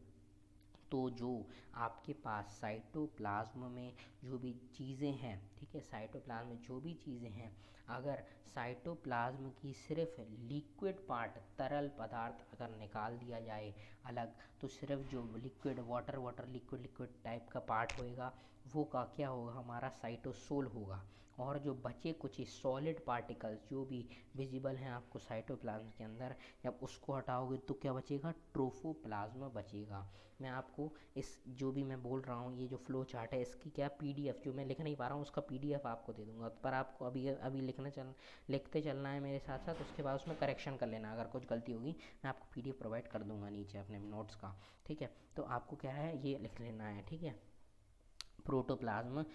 तो जो आपके पास साइटोप्लाज्म में जो भी चीज़ें हैं, ठीक है, साइटोप्लाज्म में जो भी चीज़ें हैं, अगर साइटोप्लाज्म की सिर्फ लिक्विड पार्ट, तरल पदार्थ अगर निकाल दिया जाए अलग, तो सिर्फ जो liquid, water water liquid liquid type का पार्ट होएगा, वो का क्या होगा, हमारा साइटोसोल होगा। और जो बचे कुछ सॉलिड पार्टिकल्स जो भी विजिबल हैं आपको साइटोप्लाज्म के अंदर, जब उसको हटाओगे तो क्या बचेगा, ट्रोफोप्लाज्म बचेगा। मैं आपको इस जो भी मैं बोल रहा हूँ, ये जो फ्लो चार्ट है, इसकी क्या पीडीएफ, जो मैं लिख नहीं पा रहा हूँ उसका पीडीएफ आपको दे दूंगा, पर आपको अभी अभी लिखते चलना है मेरे साथ साथ, उसके बाद उसमें करेक्शन कर लेना, अगर कुछ गलती होगी मैं आपको पीडीएफ प्रोवाइड कर दूंगा नीचे अपने नोट्स का। ठीक है, तो आपको क्या है, ये लिख लेना है। ठीक है, प्रोटोप्लाज्म,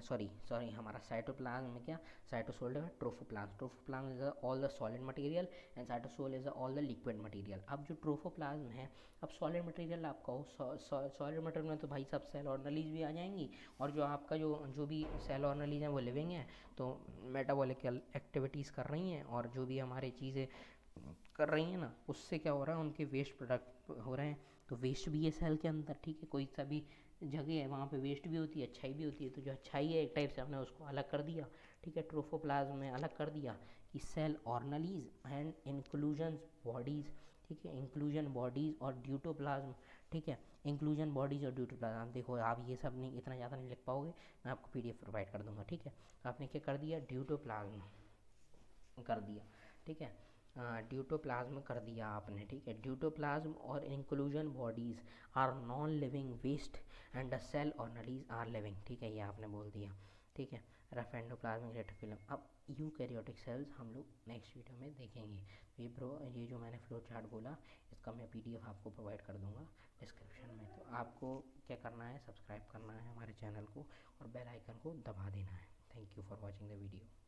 सॉरी हमारा साइटोप्लाज्म में क्या, साइटोसोल है, trophoplasm, trophoplasm is all the solid material and cytosol is all the liquid material. अब जो ट्रोफोप्लाज्म है, अब सॉलिड मटेरियल आप कहो, सॉलिड मटेरियल में तो भाई सब सेल ऑर्गेनेलीज भी आ जाएंगी, और जो आपका जो भी सेल ऑर्गेनेलीज हैं वो लिविंग है, तो मेटाबॉलिकल एक्टिविटीज़ कर रही हैं, और जो भी हमारे चीज़ें कर रही हैं ना, उससे क्या हो रहा है, उनके वेस्ट प्रोडक्ट हो रहे हैं, तो वेस्ट भी है सेल के अंदर। ठीक है, कोई सा भी जगह है वहाँ पे वेस्ट भी होती है, अच्छाई भी होती है, तो जो अच्छाई है एक टाइप से हमने उसको अलग कर दिया। ठीक है, ट्रोफोप्लाज्म में अलग कर दिया कि cell organelles and inclusion bodies. ठीक है, इंक्लूजन बॉडीज़ और ड्यूटोप्लाज्म। ठीक है, इंक्लूजन बॉडीज़ और ड्यूटोप्लाज्म, देखो आप ये सब नहीं, इतना ज़्यादा नहीं लिख पाओगे, मैं आपको पीडीएफ प्रोवाइड कर दूंगा। ठीक है, तो आपने क्या कर दिया, ड्यूटोप्लाज्म कर दिया। ठीक है, ड्यूटोप्लाज्म कर दिया आपने। ठीक है, ड्यूटोप्लाज्म और inclusion bodies are non living waste and the cell organelles are living. ठीक है, ये आपने बोल दिया। ठीक है, रफ एंडोप्लाज्मिक रेटिकुलम। अब यूकैरियोटिक सेल्स हम लोग नेक्स्ट वीडियो में देखेंगे। ये जो मैंने फ्लो चार्ट बोला, इसका मैं पीडीएफ आपको प्रोवाइड कर दूंगा डिस्क्रिप्शन में। तो आपको क्या करना है, सब्सक्राइब करना है हमारे चैनल को और बेल आइकन को दबा देना है। Thank you for watching the video.